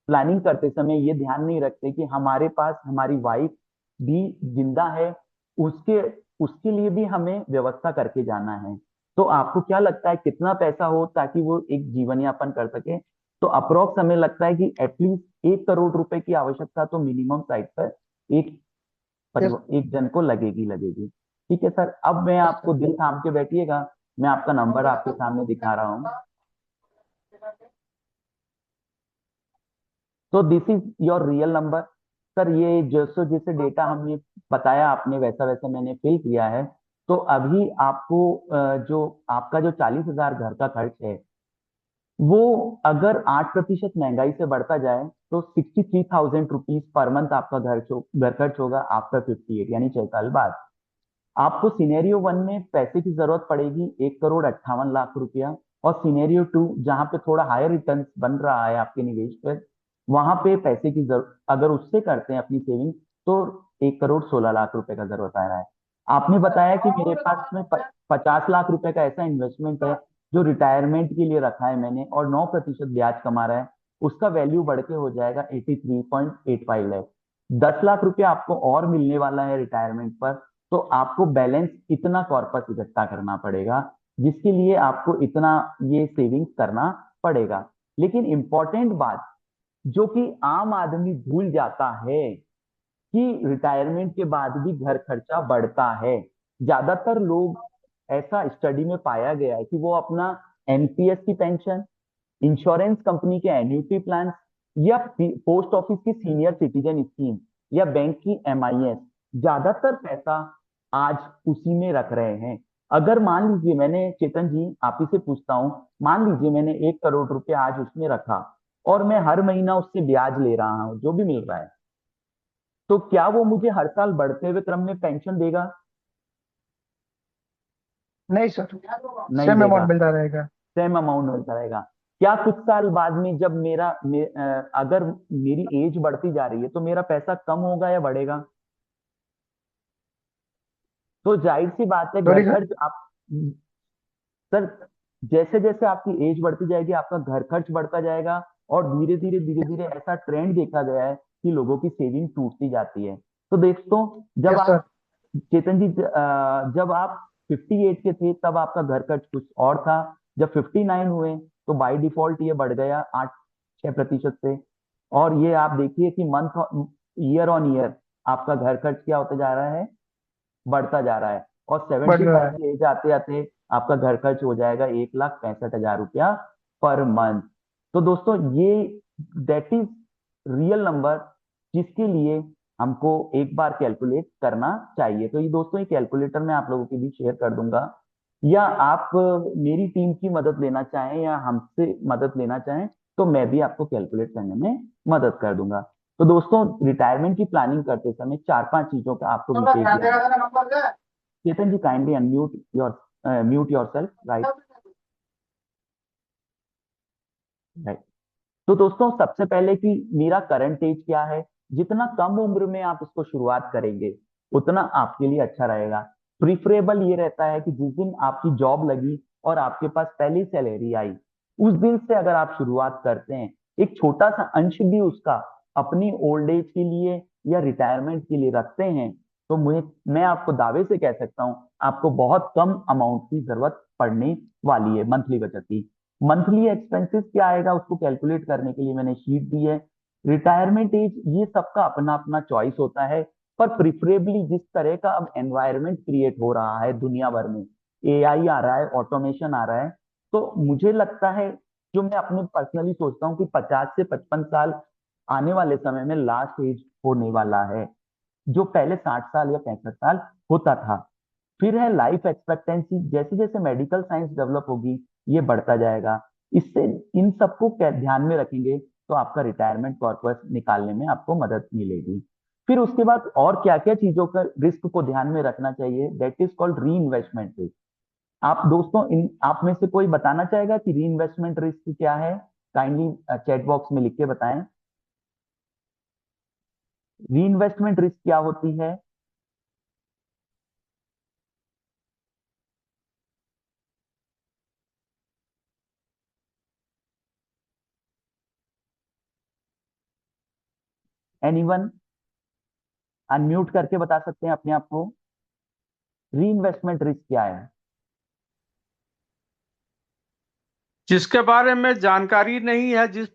प्लानिंग करते समय ये ध्यान नहीं रखते कि हमारे पास हमारी वाइफ भी जिंदा है, उसके उसके लिए भी हमें व्यवस्था करके जाना है। तो आपको क्या लगता है कितना पैसा हो ताकि वो एक जीवन यापन कर सके? तो अप्रोक्स हमें लगता है कि एटलीस्ट 1 करोड़ रुपए की आवश्यकता तो मिनिमम साइड पर एक यस। एक जन को लगेगी लगेगी। ठीक है सर, अब मैं यस आपको सर। दिल थाम के बैठिएगा, मैं आपका नंबर आपके सामने दिखा रहा हूँ। तो this is your real number. Sir ये जैसे जैसे डेटा हमने बताया आपने वैसा वैसा मैंने फिल किया है। तो अभी आपको जो आपका जो 40 हजार घर का खर्च है, वो अगर 8% महंगाई से बढ़ता जाए तो 63,000 रुपीज पर मंथ आपका घर खर्च होगा आफ्टर 58, यानी 6 साल बाद। आपको सिनेरियो वन में पैसे की जरूरत पड़ेगी 1 करोड़ 58 लाख रुपया, और सिनेरियो टू जहां पे थोड़ा हायर रिटर्न बन रहा है आपके निवेश पर, वहां पे पैसे की जरूरत अगर उससे करते हैं अपनी सेविंग, तो 1 करोड़ 16 लाख रुपए का जरूरत आ रहा है। आपने बताया कि मेरे पास में 50 लाख रुपए का ऐसा इन्वेस्टमेंट है जो रिटायरमेंट के लिए रखा है मैंने, और 9% ब्याज कमा रहा है। उसका वैल्यू बढ़ के हो जाएगा 83.85 लाख। 10 लाख रुपया आपको और मिलने वाला है रिटायरमेंट पर। तो आपको बैलेंस इतना कॉर्पस इकट्ठा करना पड़ेगा, जिसके लिए आपको इतना ये सेविंग्स करना पड़ेगा। लेकिन इंपॉर्टेंट बात जो कि आम आदमी भूल जाता है कि रिटायरमेंट के बाद भी घर खर्चा बढ़ता है। ज्यादातर लोग, ऐसा स्टडी में पाया गया है कि वो अपना एनपीएस की पेंशन, इंश्योरेंस कंपनी के एन्युटी प्लान, या पोस्ट ऑफिस की सीनियर सिटीजन स्कीम, या बैंक की एमआईएस, ज्यादातर पैसा आज उसी में रख रहे हैं। अगर मान लीजिए मैंने, चेतन जी आप ही से पूछता हूं, मान लीजिए मैंने 1 करोड़ रुपया आज उसमें रखा, और मैं हर महीना उससे ब्याज ले रहा हूं जो भी मिल रहा है, तो क्या वो मुझे हर साल बढ़ते हुए क्रम में पेंशन देगा? नहीं सर, नहीं सेम देगा। अमाउंट मिलता रहेगा। सेम अमाउंट मिलता रहेगा। क्या कुछ साल बाद में जब अगर मेरी एज बढ़ती जा रही है तो मेरा पैसा कम होगा या बढ़ेगा? तो जाहिर सी बात है घर सॉरी सर। खर्च आप, सर जैसे जैसे आपकी एज बढ़ती जाएगी आपका घर खर्च बढ़ता जाएगा, और धीरे धीरे ऐसा ट्रेंड देखा गया है कि लोगों की सेविंग टूटती जाती है। तो दोस्तों, जब यस सर। आप, चेतन जी जब आप 58 के थे तब आपका घर खर्च कुछ और था, जब 59 हुए तो बाय डिफॉल्ट ये बढ़ गया 8-6% से। और ये आप देखिए कि मंथ ईयर ऑन ईयर आपका घर खर्च क्या होता जा रहा है, बढ़ता जा रहा है। और बढ़ सेवेंटी रहा फाइव है। की एज आते आते आपका घर खर्च हो जाएगा 1,65,000 रुपया पर मंथ। तो दोस्तों ये, दैट इज रियल नंबर, जिसके लिए हमको एक बार कैलकुलेट करना चाहिए। तो ये दोस्तों, ये कैलकुलेटर मैं आप लोगों के बीच शेयर कर दूंगा, या आप मेरी टीम की मदद लेना चाहें या हमसे मदद लेना चाहें, तो मैं भी आपको कैलकुलेट करने में मदद कर दूंगा। तो दोस्तों, रिटायरमेंट की प्लानिंग करते समय 4-5 चीजों का आपको विशेष ध्यान, Chetan ji kindly unmute your mute yourself, right. Right. तो दोस्तों, सबसे पहले कि मेरा करंट एज क्या है, जितना कम उम्र में आप इसको शुरुआत करेंगे उतना आपके लिए अच्छा रहेगा। प्रिफरेबल ये रहता है कि जिस दिन आपकी जॉब लगी और आपके पास पहली सैलरी आई, उस दिन से अगर आप शुरुआत करते हैं, एक छोटा सा अंश भी उसका अपनी ओल्ड एज के लिए या रिटायरमेंट के लिए रखते हैं, तो मैं आपको दावे से कह सकता हूं आपको बहुत कम अमाउंट की जरूरत पड़ने वाली है मंथली बचत की। मंथली एक्सपेंसेस क्या आएगा उसको कैलकुलेट करने के लिए मैंने शीट दी है। रिटायरमेंट एज ये सबका अपना अपना चॉइस होता है, पर प्रिफरेबली जिस तरह का अब एनवायरनमेंट क्रिएट हो रहा है दुनिया भर में, एआई आ रहा है, ऑटोमेशन आ रहा है, तो मुझे लगता है, जो मैं अपने पर्सनली सोचता हूँ कि 50 से 55 साल आने वाले समय में लास्ट एज होने वाला है, जो पहले 60 साल या 65 साल होता था। फिर है लाइफ एक्सपेक्टेंसी, जैसे जैसे मेडिकल साइंस डेवलप होगी ये बढ़ता जाएगा। इससे इन सबको ध्यान में रखेंगे तो आपका रिटायरमेंट कॉर्पस निकालने में आपको मदद मिलेगी। फिर उसके बाद और क्या क्या चीजों का रिस्क को ध्यान में रखना चाहिए, दैट इज कॉल्ड री इन्वेस्टमेंट रिस्क। आप दोस्तों इन आप में से कोई बताना चाहेगा कि री इन्वेस्टमेंट रिस्क क्या है? काइंडली चैट बॉक्स में लिख के बताएं, री इन्वेस्टमेंट रिस्क क्या होती है? एनीवन अनम्यूट करके बता सकते हैं अपने आप को, री इन्वेस्टमेंट रिस्क क्या है? जिसके बारे में जानकारी नहीं है, जिस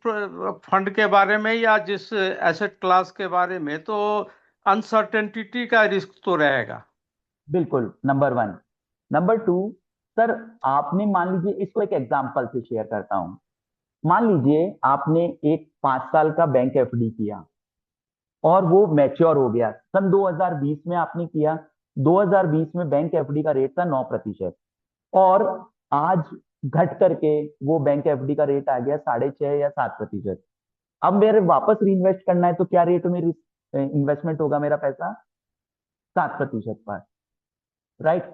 फंड के बारे में या जिस एसेट क्लास के बारे में, तो अनसर्टेनिटी का रिस्क तो रहेगा। बिल्कुल, number one. Number two, sir आपने मान लीजिए, इसको एक एग्जांपल से शेयर करता हूं। मान लीजिए आपने एक 5 साल का बैंक एफडी किया और वो मैच्योर हो गया सन 2020 में आपने किया। 2020 में बैंक एफडी का रेट था 9%, और आज घट करके वो बैंक एफडी का रेट आ गया 6.5 या 7%। अब मेरे वापस रीइन्वेस्ट करना है तो क्या रेट में इन्वेस्टमेंट होगा मेरा पैसा? 7% पर, राइट।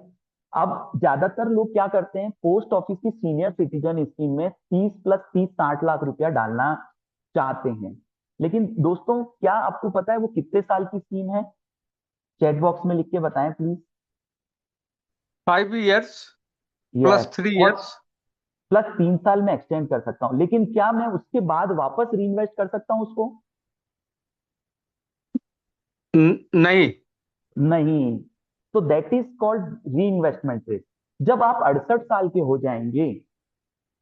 अब ज्यादातर लोग क्या करते हैं, पोस्ट ऑफिस की सीनियर सिटीजन स्कीम में 30 + 30 60 लाख रुपया डालना चाहते हैं। लेकिन दोस्तों क्या आपको पता है वो कितने साल की स्कीम है? चैट बॉक्स में लिख के बताएं प्लीज। 5 years यस, प्लस 3 और years। प्लस 3 साल में एक्सटेंड कर सकता हूं, लेकिन क्या मैं उसके बाद वापस री इन्वेस्ट कर सकता हूं उसको? नहीं। नहीं। तो दैट इज कॉल्ड री इन्वेस्टमेंट रिस्क। जब आप 68 साल के हो जाएंगे,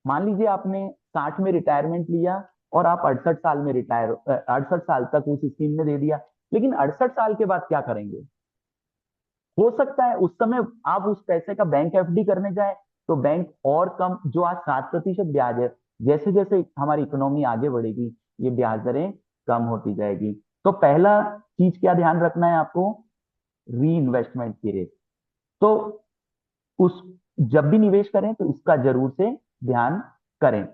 मान लीजिए आपने 60 में रिटायरमेंट लिया और आप 68 साल में 68 साल तक उस स्कीम में दे दिया, लेकिन 68 साल के बाद क्या करेंगे? हो सकता है उस समय आप उस पैसे का बैंक एफडी करने जाए तो बैंक और कम, जो आज 7% ब्याज है, जैसे जैसे हमारी इकोनॉमी आगे बढ़ेगी ये ब्याज दरें कम होती जाएगी। तो पहला चीज क्या ध्यान रखना है आपको, री इन्वेस्टमेंट की रेट। तो उस जब भी निवेश करें तो इसका जरूर से ध्यान करें।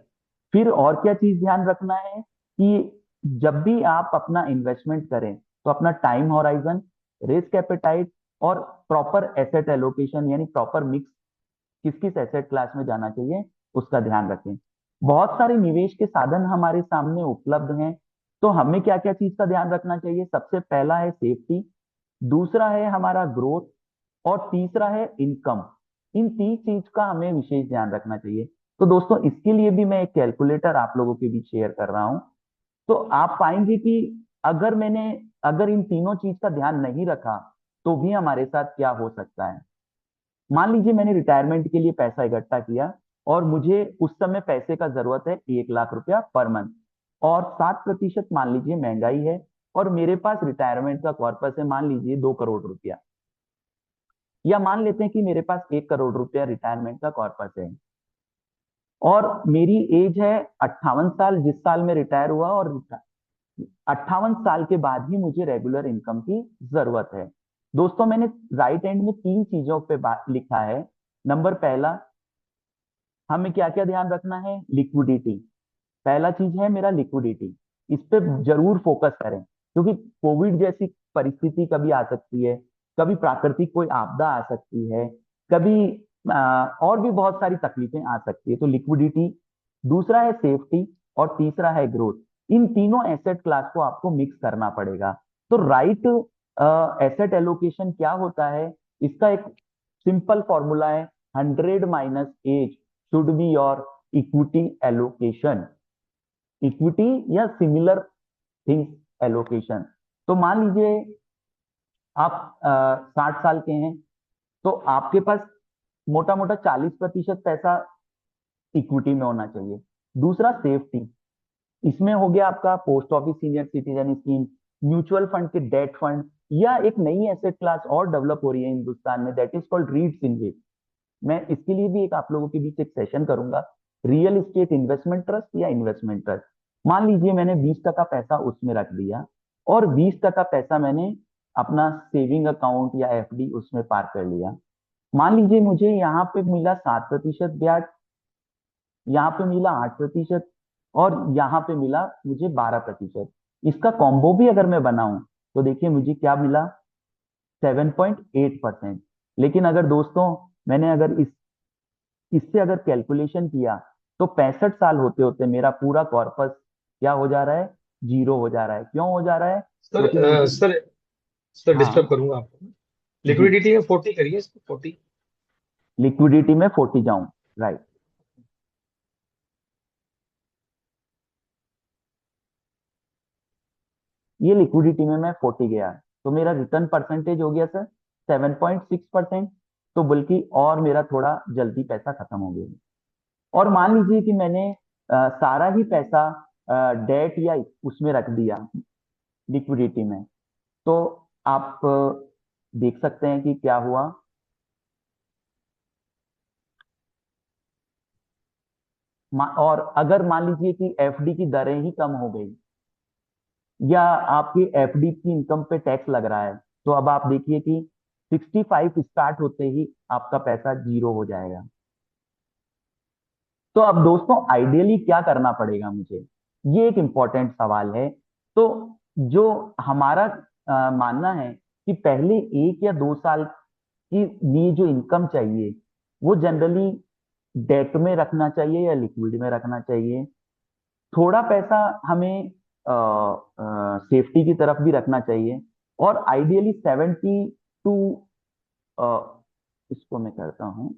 फिर और क्या चीज ध्यान रखना है कि जब भी आप अपना इन्वेस्टमेंट करें तो अपना टाइम हॉराइजन, रिस्क एपेटाइट और प्रॉपर एसेट एलोकेशन यानी प्रॉपर मिक्स किस किस एसेट क्लास में जाना चाहिए उसका ध्यान रखें। बहुत सारे निवेश के साधन हमारे सामने उपलब्ध हैं, तो हमें क्या क्या चीज का ध्यान रखना चाहिए? सबसे पहला है सेफ्टी, दूसरा है हमारा ग्रोथ, और तीसरा है इनकम। इन 3 चीज का हमें विशेष ध्यान रखना चाहिए। तो दोस्तों इसके लिए भी मैं एक कैलकुलेटर आप लोगों के बीच शेयर कर रहा हूं। तो आप पाएंगे कि अगर इन तीनों चीज का ध्यान नहीं रखा तो भी हमारे साथ क्या हो सकता है। मान लीजिए मैंने रिटायरमेंट के लिए पैसा इकट्ठा किया और मुझे उस समय पैसे का जरूरत है 1 लाख रुपया पर मंथ, और 7% मान लीजिए महंगाई है, और मेरे पास रिटायरमेंट का कॉर्पस है मान लीजिए 2 करोड़ रुपया, या मान लेते हैं कि मेरे पास 1 करोड़ रुपया रिटायरमेंट का कॉर्पस है, और मेरी एज है 58 साल जिस साल में रिटायर हुआ, और 58 साल के बाद ही मुझे रेगुलर इनकम की जरूरत है। दोस्तों मैंने राइट एंड में 3 चीजों पे बात लिखा है। नंबर पहला, हमें क्या क्या ध्यान रखना है? लिक्विडिटी। पहला चीज है मेरा लिक्विडिटी, इस पे जरूर फोकस करें, क्योंकि कोविड जैसी परिस्थिति कभी आ सकती है, कभी प्राकृतिक कोई आपदा आ सकती है, कभी और भी बहुत सारी तकलीफें आ सकती है। तो लिक्विडिटी, दूसरा है सेफ्टी, और तीसरा है ग्रोथ। इन तीनों एसेट क्लास को आपको मिक्स करना पड़ेगा। तो राइट एसेट एलोकेशन क्या होता है, इसका एक सिंपल फॉर्मूला है, 100 - age should be your equity allocation, equity या सिमिलर थिंग्स एलोकेशन। तो मान लीजिए आप 60 साल के हैं, तो आपके पास मोटा मोटा 40% पैसा इक्विटी में होना चाहिए। दूसरा सेफ्टी, इसमें हो गया आपका post office senior citizen scheme, mutual fund के डेट फंड, या एक नई एसेट क्लास और डेवलप हो रही है हिंदुस्तान में, दैट इज कॉल्ड रीट्स इन। मैं इसके लिए भी एक आप लोगों के बीच एक सेशन करूंगा, रियल एस्टेट इन्वेस्टमेंट ट्रस्ट या इन्वेस्टमेंट ट्रस्ट। मान लीजिए मैंने 20% पैसा उसमें रख दिया, और 20% पैसा मैंने अपना सेविंग अकाउंट या एफडी उसमें पार कर लिया। मान लीजिए मुझे यहाँ पे मिला 7% ब्याज, यहाँ पे मिला 8%, और यहाँ पे मिला मुझे 12%। इसका कॉम्बो भी अगर मैं बनाऊं तो देखिए मुझे क्या मिला, 7.8%। लेकिन अगर दोस्तों मैंने अगर इससे अगर कैलकुलेशन किया तो 65 साल होते होते मेरा पूरा कॉर्पस क्या हो जा रहा है, जीरो हो जा रहा है। क्यों हो जा रहा है? सर क्योंकि मुझे, सर सर डिस्टर्ब हाँ करूंगा आपको। जी, लिक्विडिटी में 40 करिए इसको, 40। लिक्विडिटी में 40 जाऊं, राइट। ये लिक्विडिटी में मैं 40 गया, तो मेरा रिटर्न परसेंटेज हो गया सर 7.6%। तो बल्कि और मेरा थोड़ा जल्दी पैसा खत्म हो गया। और मान लीजिए कि मैंने सारा ही पैसा डेट या उसमें रख दिया, लिक्विडिटी में, तो आप देख सकते हैं कि क्या हुआ। और अगर मान लीजिए कि एफडी की दरें ही कम हो गई, या आपकी एफडी की इनकम पे टैक्स लग रहा है, तो अब आप देखिए कि 65 स्टार्ट होते ही आपका पैसा जीरो हो जाएगा। तो अब दोस्तों आइडियली क्या करना पड़ेगा मुझे, ये एक इंपॉर्टेंट सवाल है। तो जो हमारा मानना है कि पहले 1 या 2 साल की लिए जो इनकम चाहिए वो जनरली डेट में रखना चाहिए या लिक्विड में रखना चाहिए। थोड़ा पैसा हमें सेफ्टी की तरफ भी रखना चाहिए। और आइडियली 72, इसको मैं करता हूँ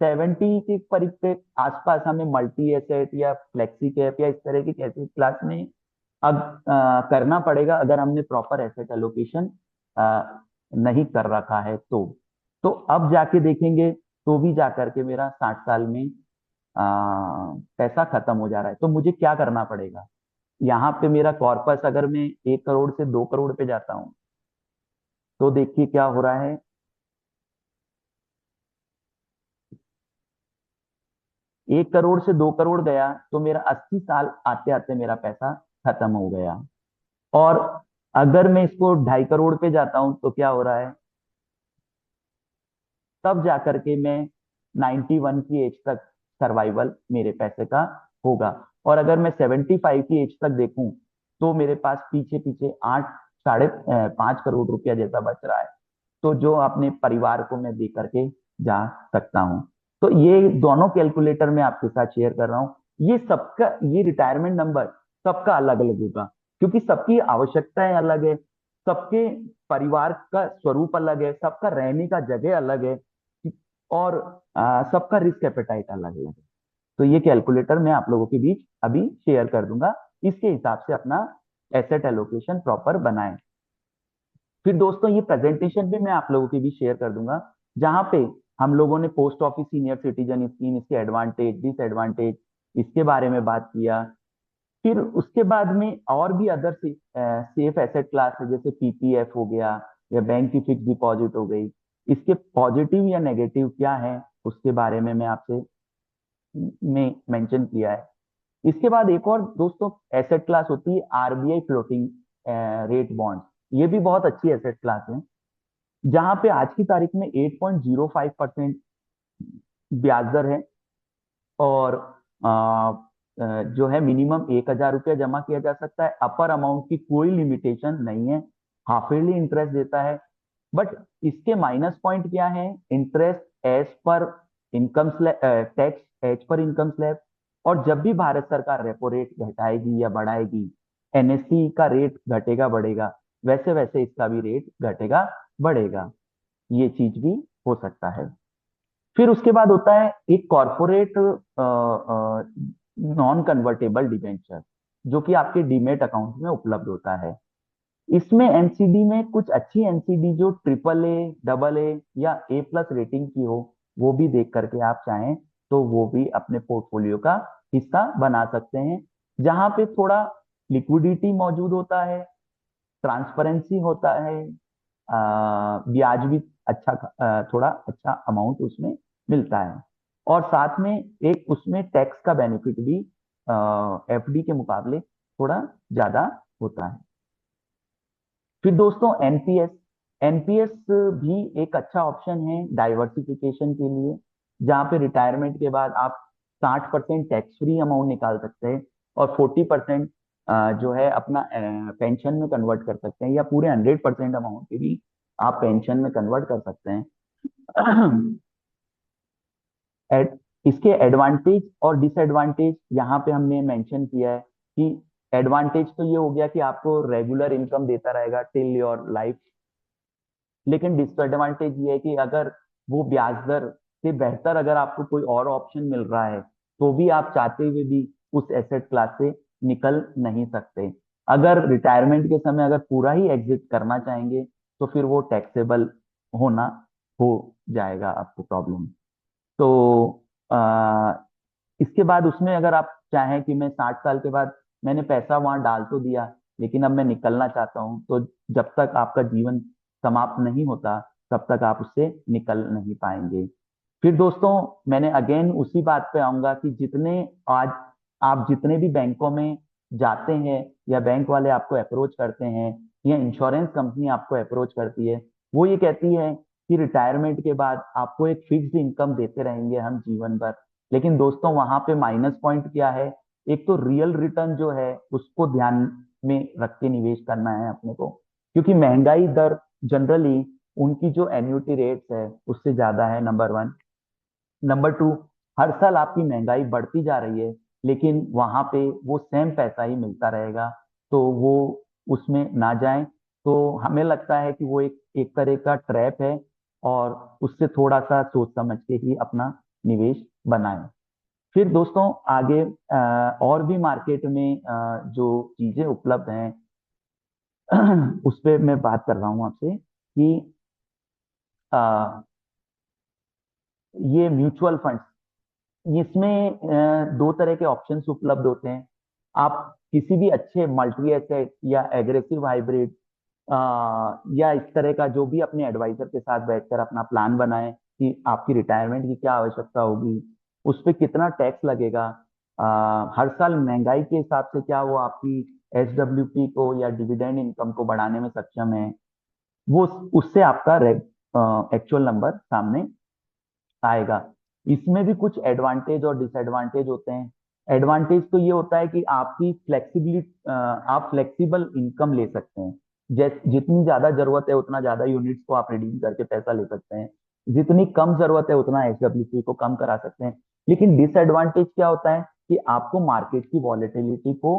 70 के करीब पे आसपास हमें मल्टी एसेट या फ्लेक्सी कैप या इस तरह की एसेट क्लास में अब करना पड़ेगा, अगर हमने प्रॉपर एसेट एलोकेशन नहीं कर रखा है तो अब जाके देखेंगे तो भी जा करके मेरा 60 साल में पैसा खत्म हो जा रहा है। तो मुझे क्या करना पड़ेगा, यहाँ पे मेरा कॉर्पस अगर मैं 1 करोड़ से 2 करोड़ पे जाता हूँ तो देखिए क्या हो रहा है। 1 करोड़ से 2 करोड़ गया तो मेरा 80 साल आते आते मेरा पैसा खत्म हो गया। और अगर मैं इसको 2.5 करोड़ पे जाता हूं तो क्या हो रहा है, तब जाकर के मैं 91 की एज तक सर्वाइवल मेरे पैसे का होगा। और अगर मैं 75 की एज तक देखूं तो मेरे पास पीछे पीछे 5.5 करोड़ रुपया जैसा बच रहा है, तो जो अपने परिवार को मैं दे करके जा सकता हूं। तो ये दोनों कैलकुलेटर मैं आपके साथ शेयर कर रहा हूं। ये सबका, ये रिटायरमेंट नंबर सबका अलग अलग होगा, क्योंकि सबकी आवश्यकताएं अलग है, सबके परिवार का स्वरूप अलग है, सबका रहने का जगह अलग है, और सबका रिस्क एपेटाइट अलग अलग है। तो ये कैलकुलेटर मैं आप लोगों के बीच अभी शेयर कर दूंगा, इसके हिसाब से अपना एसेट एलोकेशन प्रॉपर बनाएं। फिर दोस्तों ये प्रेजेंटेशन भी मैं आप लोगों के बीच शेयर कर दूंगा, जहां पे हम लोगों ने post office senior citizen scheme, इसके एडवांटेज डिसएडवांटेज, इसके बारे में बात किया। फिर उसके बाद में और भी अदर सेफ एसेट क्लास है, जैसे पीपीएफ हो गया या बैंक की फिक्स डिपॉजिट हो गई, इसके पॉजिटिव या नेगेटिव क्या है उसके बारे में मैं आपसे में मेंशन किया है। इसके बाद एक और दोस्तों एसेट क्लास होती है आरबीआई फ्लोटिंग रेट बॉन्ड। ये भी बहुत अच्छी एसेट क्लास है, जहां पे आज की तारीख में 8.05% ब्याज दर है। और जो है मिनिमम 1,000 रुपया जमा किया जा सकता है, अपर अमाउंट की कोई लिमिटेशन नहीं है, हाफ ईयरली इंटरेस्ट देता है। बट इसके माइनस पॉइंट क्या है, interest as per income slab, tax as per income slab. और जब भी भारत सरकार रेपो रेट घटाएगी या बढ़ाएगी, एनएससी का रेट घटेगा बढ़ेगा, वैसे वैसे इसका भी रेट घटेगा बढ़ेगा, ये चीज भी हो सकता है। फिर उसके बाद होता है एक कॉरपोरेट नॉन कन्वर्टेबल डिबेंचर, जो कि आपके डीमेट अकाउंट में उपलब्ध होता है। इसमें एनसीडी में कुछ अच्छी एनसीडी जो ट्रिपल ए, डबल ए या ए प्लस रेटिंग की हो, वो भी देख करके आप चाहें तो वो भी अपने पोर्टफोलियो का हिस्सा बना सकते हैं, जहां पे थोड़ा लिक्विडिटी मौजूद होता है, ट्रांसपेरेंसी होता है, ब्याज भी अच्छा, थोड़ा अच्छा अमाउंट उसमें मिलता है, और साथ में एक उसमें टैक्स का बेनिफिट भी एफडी के मुकाबले थोड़ा ज्यादा होता है। फिर दोस्तों एनपीएस, एनपीएस भी एक अच्छा ऑप्शन है डाइवर्सिफिकेशन के लिए, जहाँ पे रिटायरमेंट के बाद आप 60% टैक्स फ्री अमाउंट निकाल सकते हैं और 40% जो है अपना पेंशन में कन्वर्ट कर सकते हैं, या पूरे 100% अमाउंट की भी आप पेंशन में कन्वर्ट कर सकते हैं। इसके एडवांटेज और डिसएडवांटेज यहाँ पे हमने मेंशन किया है कि एडवांटेज तो ये हो गया कि आपको रेगुलर इनकम देता रहेगा टिल योर लाइफ, लेकिन डिसएडवांटेज ये है कि अगर वो ब्याज दर से बेहतर अगर आपको कोई और ऑप्शन मिल रहा है तो भी आप चाहते हुए भी उस एसेट क्लास से निकल नहीं सकते। अगर रिटायरमेंट के समय अगर पूरा ही एग्जिट करना चाहेंगे तो फिर वो टैक्सेबल होना हो जाएगा आपको प्रॉब्लम। तो आ, इसके बाद उसमें अगर आप चाहें कि मैं 60 साल के बाद मैंने पैसा वहां डाल तो दिया लेकिन अब मैं निकलना चाहता हूं, तो जब तक आपका जीवन समाप्त नहीं होता तब तक आप उससे निकल नहीं पाएंगे। फिर दोस्तों मैंने अगेन उसी बात पे आऊंगा कि जितने आज आप जितने भी बैंकों में जाते हैं या बैंक वाले आपको अप्रोच करते हैं या इंश्योरेंस कंपनी आपको अप्रोच करती है, वो ये कहती है कि रिटायरमेंट के बाद आपको एक फिक्स्ड इनकम देते रहेंगे हम जीवन भर। लेकिन दोस्तों वहां पे माइनस पॉइंट क्या है, एक तो रियल रिटर्न जो है उसको ध्यान में रख के निवेश करना है अपने को, क्योंकि महंगाई दर जनरली उनकी जो एन्युटी रेट्स है उससे ज्यादा है, नंबर वन। नंबर टू, हर साल आपकी महंगाई बढ़ती जा रही है लेकिन वहां पे वो सेम पैसा ही मिलता रहेगा, तो वो उसमें ना जाए। तो हमें लगता है कि वो एक एक तरह का ट्रैप है और उससे थोड़ा सा सोच समझ के ही अपना निवेश बनाएं। फिर दोस्तों आगे और भी मार्केट में जो चीजें उपलब्ध हैं उस पे मैं बात कर रहा हूँ आपसे कि अ, ये म्यूचुअल फंड्स, इसमें दो तरह के ऑप्शंस उपलब्ध होते हैं। आप किसी भी अच्छे मल्टी एसेट या एग्रेसिव हाइब्रिड या इस तरह का जो भी अपने एडवाइजर के साथ बैठकर अपना प्लान बनाएं कि आपकी रिटायरमेंट की क्या आवश्यकता होगी, उस पर कितना टैक्स लगेगा, हर साल महंगाई के हिसाब से क्या वो आपकी एसडब्ल्यूपी को या डिविडेंड इनकम को बढ़ाने में सक्षम है, वो उससे आपका एक्चुअल नंबर सामने आएगा। इसमें भी कुछ एडवांटेज और डिसएडवांटेज होते हैं। एडवांटेज तो ये होता है कि आपकी फ्लेक्सिबिलिटी, आप फ्लेक्सिबल इनकम ले सकते हैं, जैसे जितनी ज्यादा जरूरत है उतना ज्यादा यूनिट्स को आप रिडीम करके पैसा ले सकते हैं, जितनी कम जरूरत है उतना एसडब्ल्यूपी को कम करा सकते हैं। लेकिन डिसएडवांटेज क्या होता है कि आपको मार्केट की वॉलेटिलिटी को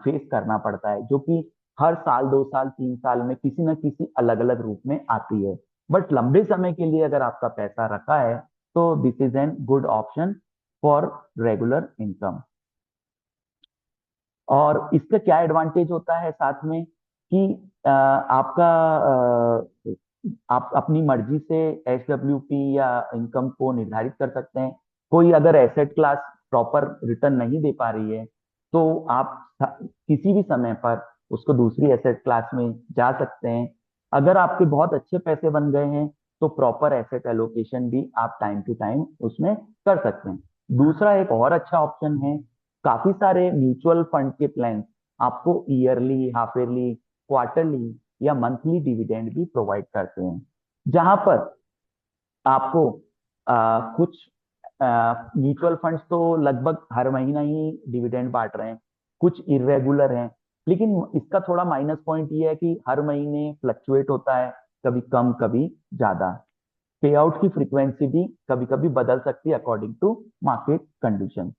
फेस करना पड़ता है, जो कि हर साल 2 साल 3 साल में किसी न किसी अलग अलग रूप में आती है। बट लंबे समय के लिए अगर आपका पैसा रखा है तो this is an good option for regular income. और इसका क्या एडवांटेज होता है साथ में कि आपका आप अपनी मर्जी से एसडब्ल्यूपी या इनकम को निर्धारित कर सकते हैं। कोई अगर एसेट क्लास प्रॉपर रिटर्न नहीं दे पा रही है तो आप किसी भी समय पर उसको दूसरी एसेट क्लास में जा सकते हैं। अगर आपके बहुत अच्छे पैसे बन गए हैं तो प्रॉपर एसेट एलोकेशन भी आप टाइम टू टाइम उसमें कर सकते हैं। दूसरा एक और अच्छा ऑप्शन है, काफी सारे म्यूचुअल फंड के प्लान आपको ईयरली, हाफ ईयरली, क्वार्टरली या मंथली डिविडेंड भी प्रोवाइड करते हैं, जहां पर आपको कुछ म्यूचुअल फंड्स तो लगभग हर महीना ही डिविडेंड बांट रहे हैं, कुछ इरेगुलर हैं। लेकिन इसका थोड़ा माइनस पॉइंट ये है कि हर महीने फ्लक्चुएट होता है, कभी कम कभी ज्यादा। पे आउट की फ्रीक्वेंसी भी कभी कभी बदल सकती है अकॉर्डिंग टू मार्केट कंडीशन।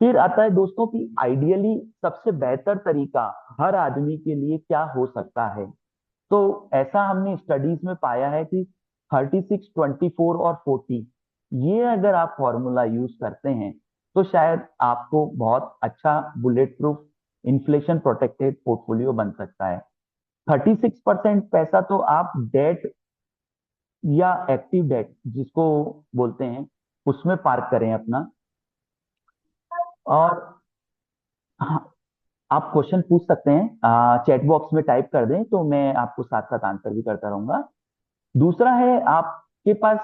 फिर आता है दोस्तों कि आइडियली सबसे बेहतर तरीका हर आदमी के लिए क्या हो सकता है। तो ऐसा हमने स्टडीज में पाया है कि 36, 24 और 40, ये अगर आप फॉर्मूला यूज करते हैं तो शायद आपको बहुत अच्छा bullet proof inflation protected portfolio बन सकता है। 36% पैसा तो आप डेट या एक्टिव डेट जिसको बोलते हैं उसमें पार्क करें अपना। और हाँ, आप क्वेश्चन पूछ सकते हैं, चैट बॉक्स में टाइप कर दें तो मैं आपको साथ साथ आंसर भी करता रहूंगा। दूसरा है, आपके पास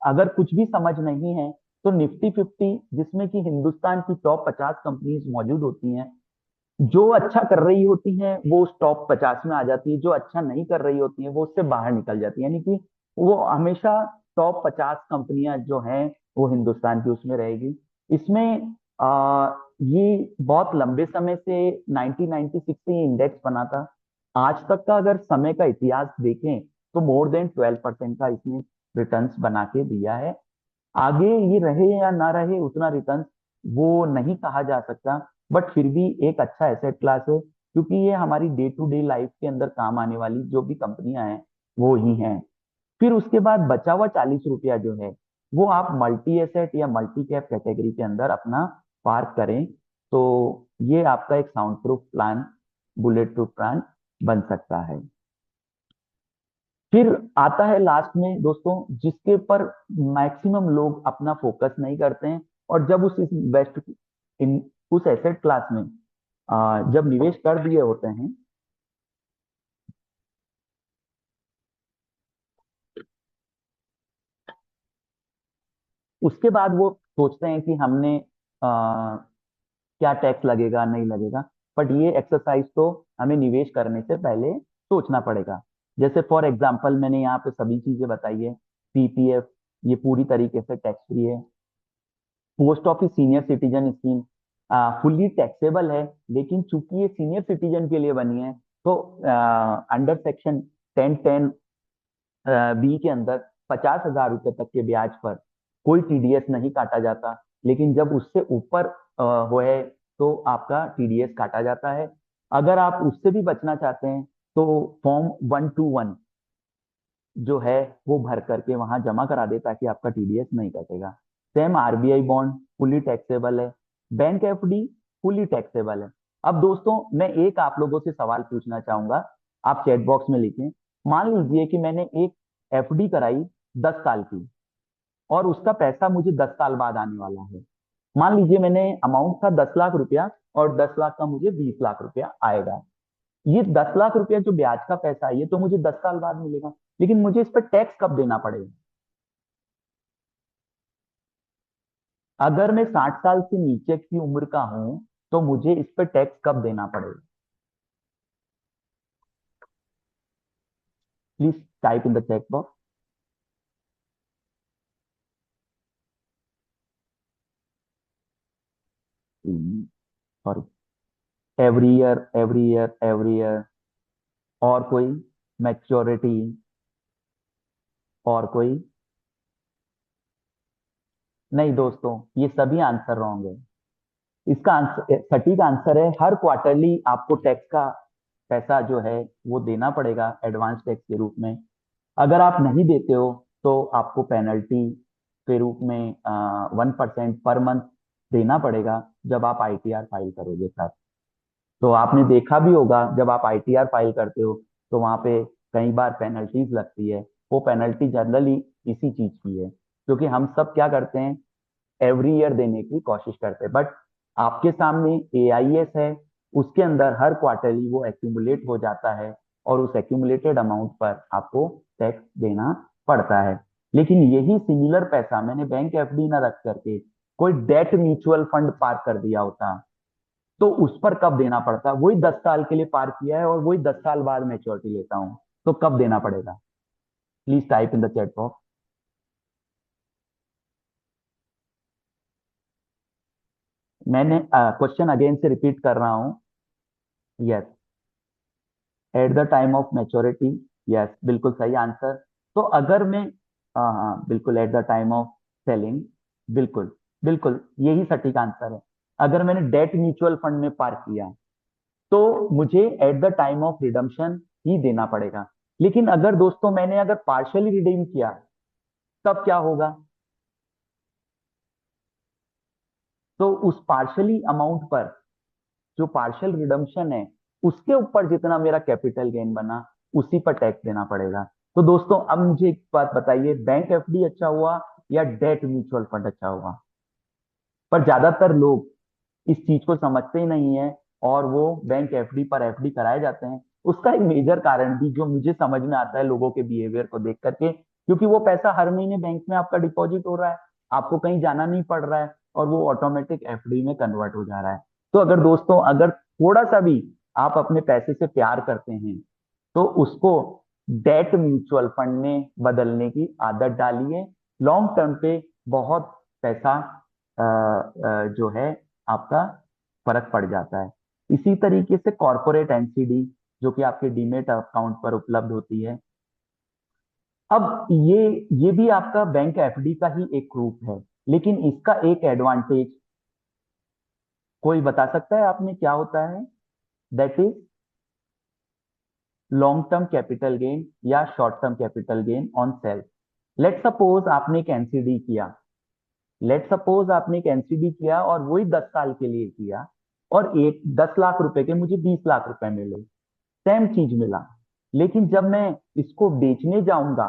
अगर कुछ भी समझ नहीं है तो निफ्टी 50 जिसमें कि हिंदुस्तान की टॉप 50 कंपनीज मौजूद होती हैं, जो अच्छा कर रही होती हैं वो उस टॉप 50 में आ जाती है, जो अच्छा नहीं कर रही होती हैं वो उससे बाहर निकल जाती है, यानी कि वो हमेशा टॉप 50 कंपनियां जो हैं वो हिंदुस्तान की उसमें रहेगी। इसमें ये बहुत लंबे समय से 1996 से ये इंडेक्स बना था। आज तक का अगर समय का इतिहास देखें तो मोर देन 12% का इसने रिटर्न्स बना के दिया है। आगे ये रहे या ना रहे उतना रिटर्न वो नहीं कहा जा सकता, बट फिर भी एक अच्छा एसेट क्लास है, क्योंकि ये हमारी डे टू डे लाइफ के अंदर काम आने वाली जो भी कंपनियां हैं वो ही हैं। फिर उसके बाद बचा हुआ 40 रुपया जो है वो आप मल्टी एसेट या मल्टी कैप कैटेगरी के अंदर अपना पार्क करें, तो ये आपका एक sound proof plan, bullet proof plan बन सकता है। फिर आता है लास्ट में दोस्तों, जिसके ऊपर मैक्सिमम लोग अपना फोकस नहीं करते हैं, और जब उस इन्वेस्ट इन उस एसेट क्लास में जब निवेश कर दिए होते हैं, उसके बाद वो सोचते हैं कि हमने क्या टैक्स लगेगा नहीं लगेगा। बट ये एक्सरसाइज तो हमें निवेश करने से पहले सोचना पड़ेगा। जैसे फॉर एग्जांपल मैंने यहाँ पे सभी चीजें बताई है। पीपीएफ ये पूरी तरीके से टैक्स फ्री है। Post office senior citizen scheme fully taxable है, लेकिन चूंकि ये सीनियर सिटीजन के लिए बनी है तो अंडर सेक्शन 1010 बी के अंदर 50,000 रुपए तक के ब्याज पर कोई टीडीएस नहीं काटा जाता। लेकिन जब उससे ऊपर होए तो आपका टीडीएस काटा जाता है। अगर आप उससे भी बचना चाहते हैं तो फॉर्म 121 जो है वो भर करके वहां जमा करा दे, ताकि आपका टीडीएस नहीं कटेगा। Same RBI bond fully taxable है। बैंक एफडी फुली टैक्सेबल है। अब दोस्तों मैं एक आप लोगों से सवाल पूछना चाहूंगा, आप चैट बॉक्स में लिखें। मान लीजिए कि मैंने एक एफडी कराई 10 साल की, और उसका पैसा मुझे 10 साल बाद आने वाला है। मान लीजिए मैंने अमाउंट था 10 लाख रुपया, और 10 लाख का मुझे 20 लाख रुपया आएगा। ये 10 लाख रुपया जो ब्याज का पैसा है ये तो मुझे 10 साल बाद मिलेगा, लेकिन मुझे इस पर टैक्स कब देना पड़ेगा? अगर मैं 60 साल से नीचे की उम्र का हूं तो मुझे इस पर टैक्स कब देना पड़ेगा? Please type in the check box. Sorry, every year every year every year. और कोई? मैच्योरिटी? और कोई? नहीं दोस्तों, ये सभी आंसर रॉन्ग है। इसका आंसर, सटीक आंसर है हर क्वार्टरली आपको टैक्स का पैसा जो है वो देना पड़ेगा एडवांस टैक्स के रूप में। अगर आप नहीं देते हो तो आपको पेनल्टी के रूप में 1% पर मंथ देना पड़ेगा जब आप आईटीआर फाइल करोगे सर। तो आपने देखा भी होगा जब आप आईटीआर फाइल करते हो तो वहां पे कई बार पेनल्टीज लगती है। वो पेनल्टी जनरली इसी चीज की है, क्योंकि हम सब क्या करते हैं, एवरी ईयर देने की कोशिश करते हैं। बट आपके सामने एआईएस है, उसके अंदर हर क्वार्टरली वो एक्यूमुलेट हो जाता है, और उस एक्यूमुलेटेड अमाउंट पर आपको टैक्स देना पड़ता है। लेकिन यही सिमिलर पैसा मैंने बैंक एफडी ना रख करके कोई डेट म्यूचुअल फंड पार कर दिया होता, तो उस पर कब देना पड़ता? वही 10 साल के लिए पार किया है और वही 10 साल बाद मैच्योरिटी लेता हूँ, तो कब देना पड़ेगा? Please type in the chat box. मैंने क्वेश्चन अगेन से रिपीट कर रहा हूँ। Yes, at the time of maturity. Yes, बिल्कुल सही आंसर। तो अगर मैं, हाँ हाँ बिल्कुल, at the time of selling. बिल्कुल बिल्कुल यही सटीक आंसर है। अगर मैंने डेट म्यूचुअल फंड में पार्क किया तो मुझे at the time of redemption ही देना पड़ेगा। लेकिन अगर दोस्तों मैंने अगर पार्शियली रिडीम किया तब क्या होगा? तो उस पार्शियली अमाउंट पर, जो पार्शियल रिडम्पशन है, उसके ऊपर जितना मेरा कैपिटल गेन बना उसी पर टैक्स देना पड़ेगा। तो दोस्तों अब मुझे एक बात बताइए, बैंक एफडी अच्छा हुआ या डेट म्यूचुअल फंड अच्छा हुआ? पर ज्यादातर लोग इस चीज को समझते ही नहीं है, और वो बैंक एफडी पर एफडी कराए जाते हैं। उसका एक मेजर कारण भी जो मुझे समझ में आता है लोगों के बिहेवियर को देख करके, क्योंकि वो पैसा हर महीने बैंक में आपका डिपॉजिट हो रहा है, आपको कहीं जाना नहीं पड़ रहा है, और वो ऑटोमेटिक एफडी में कन्वर्ट हो जा रहा है। तो अगर दोस्तों, अगर थोड़ा सा भी आप अपने पैसे से प्यार करते हैं तो उसको डेट म्यूचुअल फंड में बदलने की आदत डालिए। लॉन्ग टर्म पे बहुत पैसा जो है आपका फर्क पड़ जाता है। इसी तरीके से कॉर्पोरेट एनसीडी जो कि आपके डीमेट अकाउंट पर उपलब्ध होती है। अब ये भी आपका बैंक एफडी का ही एक रूप है, लेकिन इसका एक एडवांटेज कोई बता सकता है आपने क्या होता है? That is long term capital gain या short term capital gain on sale. Let suppose आपने एक एनसीडी किया, लेट सपोज आपने एक एनसीडी किया और वही 10 साल के लिए किया, और एक 10 लाख रुपए के मुझे 20 लाख रुपए मिले, सेम चीज मिला। लेकिन जब मैं इसको बेचने जाऊंगा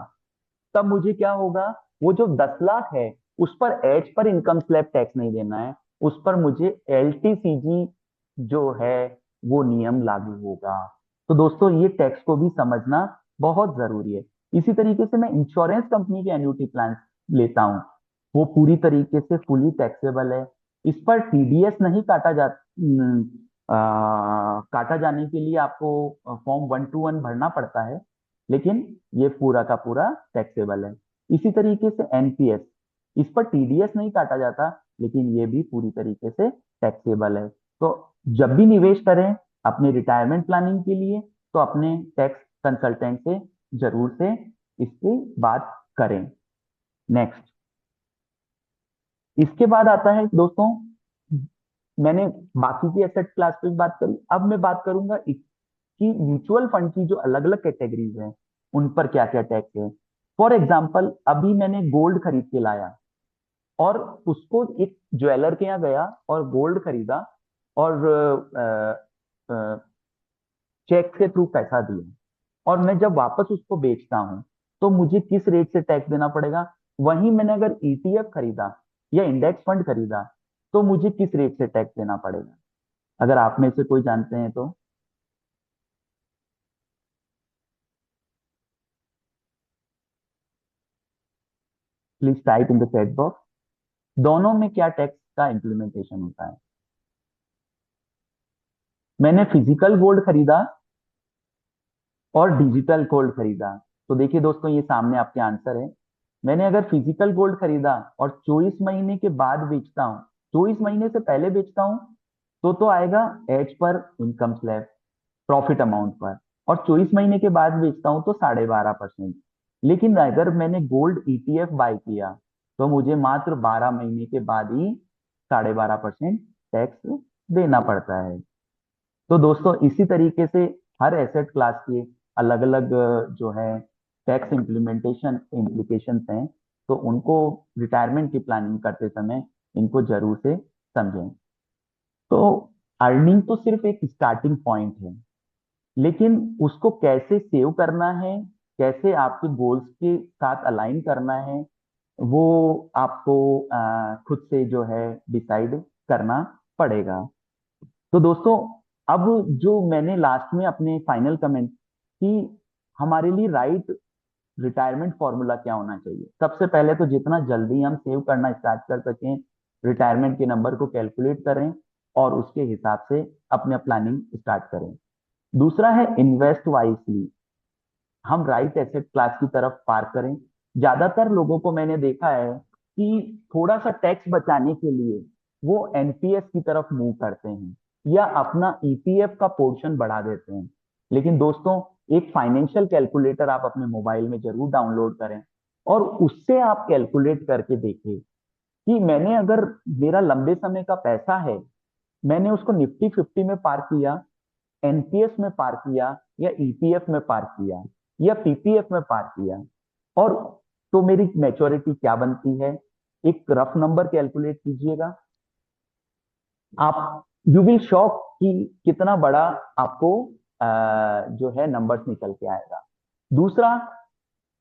तब मुझे क्या होगा? वो जो 10 लाख है उस पर as per income slab tax नहीं देना है, उस पर मुझे एलटीसीजी जो है वो नियम लागू होगा। तो दोस्तों ये टैक्स को भी समझना बहुत जरूरी है। इसी तरीके से मैं इंश्योरेंस कंपनी के एन्युटी प्लान लेता हूँ, वो पूरी तरीके से फुली टैक्सेबल है। इस पर टीडीएस नहीं काटा जाने के लिए आपको फॉर्म 121 भरना पड़ता है, लेकिन ये पूरा का पूरा टैक्सेबल है। इसी तरीके से एनपीएस, इस पर टीडीएस नहीं काटा जाता, लेकिन ये भी पूरी तरीके से टैक्सेबल है। तो जब भी निवेश करें अपने रिटायरमेंट प्लानिंग के लिए तो अपने टैक्स कंसल्टेंट से जरूर से इसकी बात करें। नेक्स्ट, इसके बाद आता है दोस्तों, मैंने बाकी की एसेट क्लास पे बात करी, अब मैं बात करूंगा कि म्यूचुअल फंड की जो अलग अलग कैटेगरीज हैं उन पर क्या क्या टैक्स है। फॉर एग्जाम्पल, अभी मैंने गोल्ड खरीद के लाया और उसको एक ज्वेलर के यहाँ गया और गोल्ड खरीदा और चेक के थ्रू पैसा दिया, और मैं जब वापस उसको बेचता हूं तो मुझे किस रेट से टैक्स देना पड़ेगा? वहीं मैंने अगर ईटीएफ खरीदा या इंडेक्स फंड खरीदा तो मुझे किस रेट से टैक्स देना पड़ेगा? अगर आप में से कोई जानते हैं तो please type in the chat box. दोनों में क्या टैक्स का इंप्लीमेंटेशन होता है? मैंने फिजिकल गोल्ड खरीदा और डिजिटल गोल्ड खरीदा, तो देखिए दोस्तों ये सामने आपके आंसर है। मैंने अगर फिजिकल गोल्ड खरीदा और 24 महीने के बाद बेचता हूँ, 24 महीने से पहले बेचता हूँ तो आएगा as per income slab profit amount पर, और 24 महीने के बाद बेचता हूँ तो 12.5%। लेकिन अगर मैंने गोल्ड ईटीएफ बाय किया तो मुझे मात्र 12 महीने के बाद ही 12.5% टैक्स देना पड़ता है। तो दोस्तों इसी तरीके से हर एसेट क्लास के अलग अलग जो है टैक्स इम्प्लीमेंटेशन इम्प्लीकेशंस हैं, तो उनको रिटायरमेंट की प्लानिंग करते समय इनको जरूर से समझें। तो अर्निंग तो सिर्फ एक स्टार्टिंग पॉइंट है, लेकिन उसको कैसे सेव करना है, कैसे आपके गोल्स के साथ अलाइन करना है, वो आपको खुद से जो है डिसाइड करना पड़ेगा। तो दोस्तों अब जो मैंने लास्ट में अपने फाइनल कमेंट कि हमारे लिए राइट रिटायरमेंट फॉर्मूला क्या होना चाहिए, सबसे पहले तो जितना जल्दी हम सेव करना स्टार्ट कर सकें रिटायरमेंट के नंबर को कैलकुलेट करें और उसके हिसाब से अपने प्लानिंग स्टार्ट करें। दूसरा है इन्वेस्ट वाइजली, हम राइट एसेट क्लास की तरफ पार करें। ज्यादातर लोगों को मैंने देखा है कि थोड़ा सा टैक्स बचाने के लिए वो एनपीएस की तरफ मूव करते हैं या अपना ईपीएफ का पोर्शन बढ़ा देते हैं। लेकिन दोस्तों एक फाइनेंशियल कैलकुलेटर आप अपने मोबाइल में जरूर डाउनलोड करें और उससे आप कैलकुलेट करके देखें कि मैंने अगर मेरा लंबे समय का पैसा है, मैंने उसको निफ्टी 50 में पार किया, एनपीएस में पार किया या ईपीएफ में पार किया या पीपीएफ में पार किया, और तो मेरी मैच्योरिटी क्या बनती है? एक रफ नंबर कैलकुलेट कीजिएगा, आप यू विल शॉक कि कितना बड़ा आपको जो है नंबर्स निकल के आएगा। दूसरा,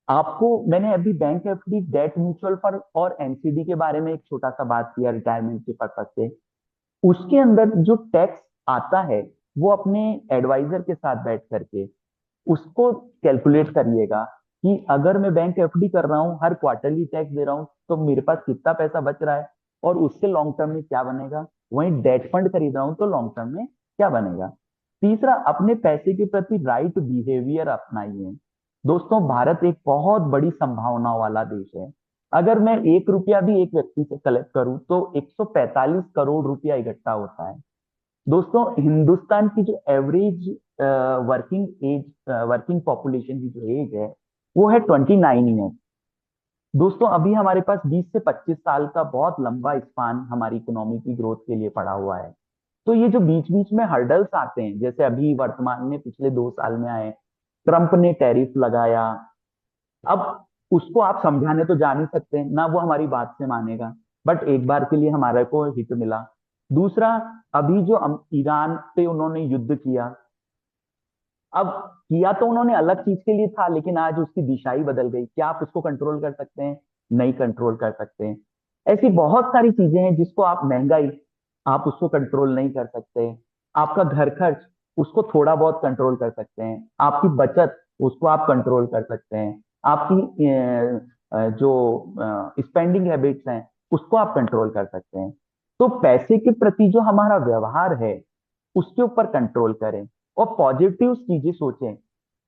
आपको मैंने अभी bank FD, date mutual fund और एनसीडी के बारे में एक छोटा सा बात किया रिटायरमेंट के पर्पज से, उसके अंदर जो टैक्स आता है वो अपने एडवाइजर के साथ बैठ करके उसको कैलकुलेट करिएगा कि अगर मैं बैंक एफडी कर रहा हूँ, हर क्वार्टरली टैक्स दे रहा हूँ, तो मेरे पास कितना पैसा बच रहा है और उससे लॉन्ग टर्म में क्या बनेगा। वहीं डेट फंड खरीद रहा हूँ तो लॉन्ग टर्म में क्या बनेगा? तीसरा, अपने पैसे के प्रति राइट बिहेवियर अपनाइए। दोस्तों, भारत एक बहुत बड़ी संभावना वाला देश है। अगर मैं 1 रुपया भी एक व्यक्ति से कलेक्ट करूं तो 145 करोड़ रुपया इकट्ठा होता है। दोस्तों, हिंदुस्तान की जो एवरेज वर्किंग पॉपुलेशन की जो एज है वो है 29 ईयर। दोस्तों, अभी हमारे पास 20 से 25 साल का बहुत लंबा स्पान हमारी इकोनॉमी की ग्रोथ के लिए पड़ा हुआ है। तो ये जो बीच बीच में हर्डल्स आते हैं, जैसे अभी वर्तमान में पिछले 2 साल में आए, ट्रंप ने टैरिफ लगाया। अब उसको आप समझाने तो जा नहीं सकते ना, वो हमारी बात से मानेगा, बट एक बार के लिए हमारे को हिट मिला। दूसरा, अभी जो ईरान पे उन्होंने युद्ध किया, अब किया तो उन्होंने अलग चीज के लिए था, लेकिन आज उसकी दिशा ही बदल गई। क्या आप उसको कंट्रोल कर सकते हैं? नहीं कंट्रोल कर सकते हैं। ऐसी बहुत सारी चीजें हैं जिसको आप, महंगाई, आप उसको कंट्रोल नहीं कर सकते। आपका घर खर्च, उसको थोड़ा बहुत कंट्रोल कर सकते हैं। आपकी बचत, उसको आप कंट्रोल कर सकते हैं। आपकी जो स्पेंडिंग हैबिट्स हैं, उसको आप कंट्रोल कर सकते हैं। तो पैसे के प्रति जो हमारा व्यवहार है, उसके ऊपर कंट्रोल करें और पॉजिटिव चीजें सोचें।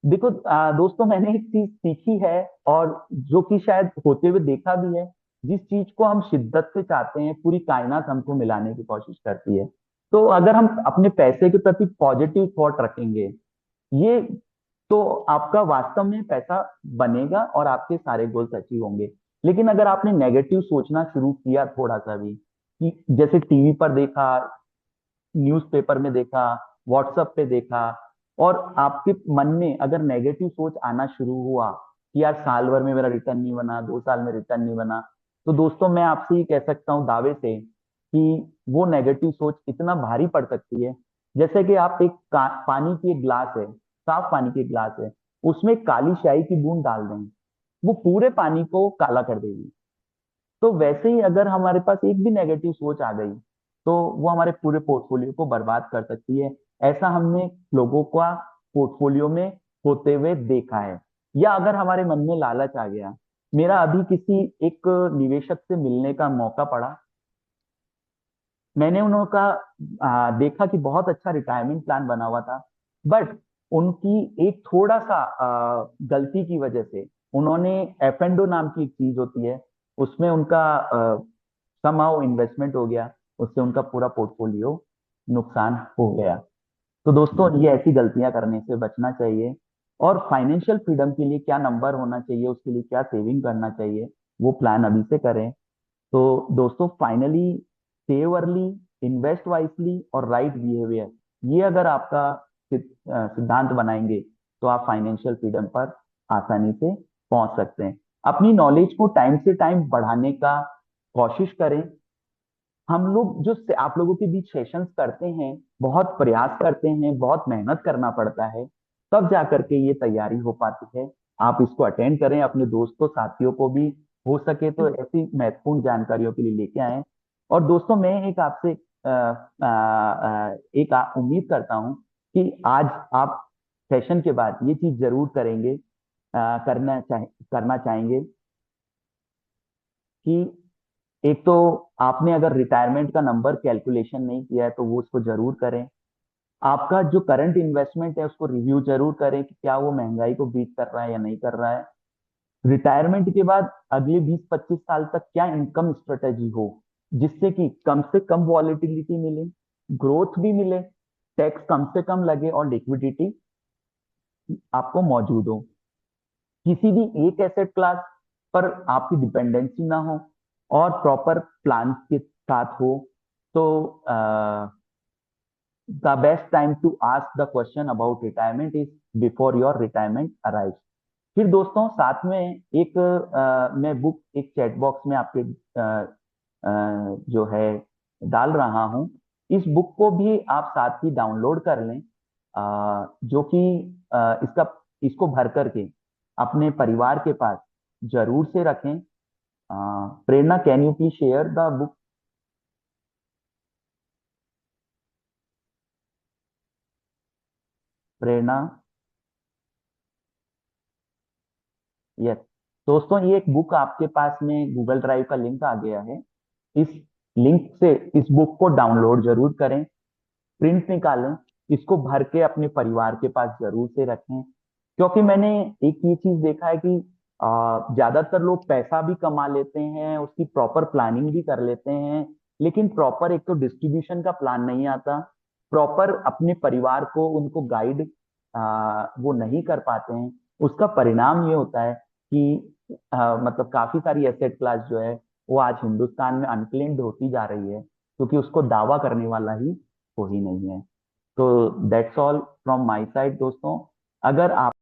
देखो दोस्तों, मैंने एक चीज सीखी है, और जो कि शायद होते हुए देखा भी है, जिस चीज को हम शिद्दत से चाहते हैं, पूरी कायनात हमको मिलाने की कोशिश करती है। तो अगर हम अपने पैसे के प्रति पॉजिटिव थॉट रखेंगे, ये, तो आपका वास्तव में पैसा बनेगा और आपके सारे गोल्स अचीव होंगे। लेकिन अगर आपने नेगेटिव सोचना शुरू किया थोड़ा सा भी, कि जैसे टीवी पर देखा, न्यूज़पेपर में देखा, व्हाट्सएप पे देखा, और आपके मन में अगर नेगेटिव सोच आना शुरू हुआ कि यार साल भर में मेरा रिटर्न नहीं बना, 2 साल में रिटर्न नहीं बना, तो दोस्तों मैं आपसे ये कह सकता हूँ दावे से कि वो नेगेटिव सोच इतना भारी पड़ सकती है। जैसे कि आप एक पानी की एक गिलास है, साफ पानी की गिलास है, उसमें काली स्याही की बूंद डाल दें, वो पूरे पानी को काला कर देगी। तो वैसे ही अगर हमारे पास एक भी नेगेटिव सोच आ गई, तो वो हमारे पूरे पोर्टफोलियो को बर्बाद कर सकती है। ऐसा हमने लोगों का पोर्टफोलियो में होते हुए देखा है। या अगर हमारे मन में लालच आ गया, मेरा अभी किसी एक निवेशक से मिलने का मौका पड़ा, मैंने उनका देखा कि बहुत अच्छा रिटायरमेंट प्लान बना हुआ था, बट उनकी एक थोड़ा सा गलती की वजह से, उन्होंने एफ एंड नाम की एक चीज होती है, उसमें उनका समहाउ इन्वेस्टमेंट हो गया, उससे उनका पूरा पोर्टफोलियो नुकसान हो गया। तो दोस्तों, ये ऐसी गलतियां करने से बचना चाहिए। और फाइनेंशियल फ्रीडम के लिए क्या नंबर होना चाहिए, उसके लिए क्या सेविंग करना चाहिए, वो प्लान अभी से करें। तो दोस्तों, finally, save early, invest wisely और राइट बिहेवियर, ये अगर आपका सिद्धांत बनाएंगे, तो आप फाइनेंशियल फ्रीडम पर आसानी से पहुंच सकते हैं। अपनी नॉलेज को टाइम से टाइम बढ़ाने का कोशिश करें। हम लोग जो आप लोगों के बीच सेशंस करते हैं, बहुत प्रयास करते हैं, बहुत मेहनत करना पड़ता है, तब जा करके ये तैयारी हो पाती है। आप इसको अटेंड करें, अपने दोस्तों साथियों को भी हो सके तो ऐसी महत्वपूर्ण जानकारियों के लिए लेके आएं। और दोस्तों, मैं एक आपसे उम्मीद करता हूं कि आज आप सेशन के बाद ये चीज जरूर करेंगे, करना चाहेंगे कि एक तो आपने अगर रिटायरमेंट का नंबर कैलकुलेशन नहीं किया है, तो वो उसको जरूर करें। आपका जो करंट इन्वेस्टमेंट है, उसको रिव्यू जरूर करें कि क्या वो महंगाई को बीट कर रहा है या नहीं कर रहा है। रिटायरमेंट के बाद अगले 20-25 साल तक क्या इनकम स्ट्रेटेजी हो, जिससे कि कम से कम वॉलेटिलिटी मिले, ग्रोथ भी मिले, टैक्स कम से कम लगे और लिक्विडिटी आपको मौजूद हो। किसी भी एक एसेट क्लास पर आपकी डिपेंडेंसी ना हो और प्रॉपर प्लान के साथ हो, तो the best time to ask the question about retirement is before your retirement arrive. फिर दोस्तों, साथ में एक मैं बुक एक चैट बॉक्स में आपके जो है डाल रहा हूँ। इस बुक को भी आप साथ ही डाउनलोड कर लें, जो कि इसको भर करके अपने परिवार के पास जरूर से रखें। Prerna, can you please share the book? Prerna, yes. दोस्तों, ये एक बुक आपके पास में गूगल ड्राइव का लिंक आ गया है। इस लिंक से इस बुक को डाउनलोड जरूर करें। प्रिंट निकालें, इसको भर के अपने परिवार के पास जरूर से रखें। क्योंकि मैंने एक ये चीज देखा है कि ज्यादातर लोग पैसा भी कमा लेते हैं, उसकी प्रॉपर प्लानिंग भी कर लेते हैं, लेकिन प्रॉपर एक तो डिस्ट्रीब्यूशन का प्लान नहीं आता, प्रॉपर अपने परिवार को उनको गाइड वो नहीं कर पाते हैं। उसका परिणाम ये होता है कि मतलब काफी सारी एसेट क्लास जो है वो आज हिंदुस्तान में अनक्लेम्ड होती जा रही है, क्योंकि उसको दावा करने वाला ही कोई नहीं है। तो that's all from my side दोस्तों। अगर आप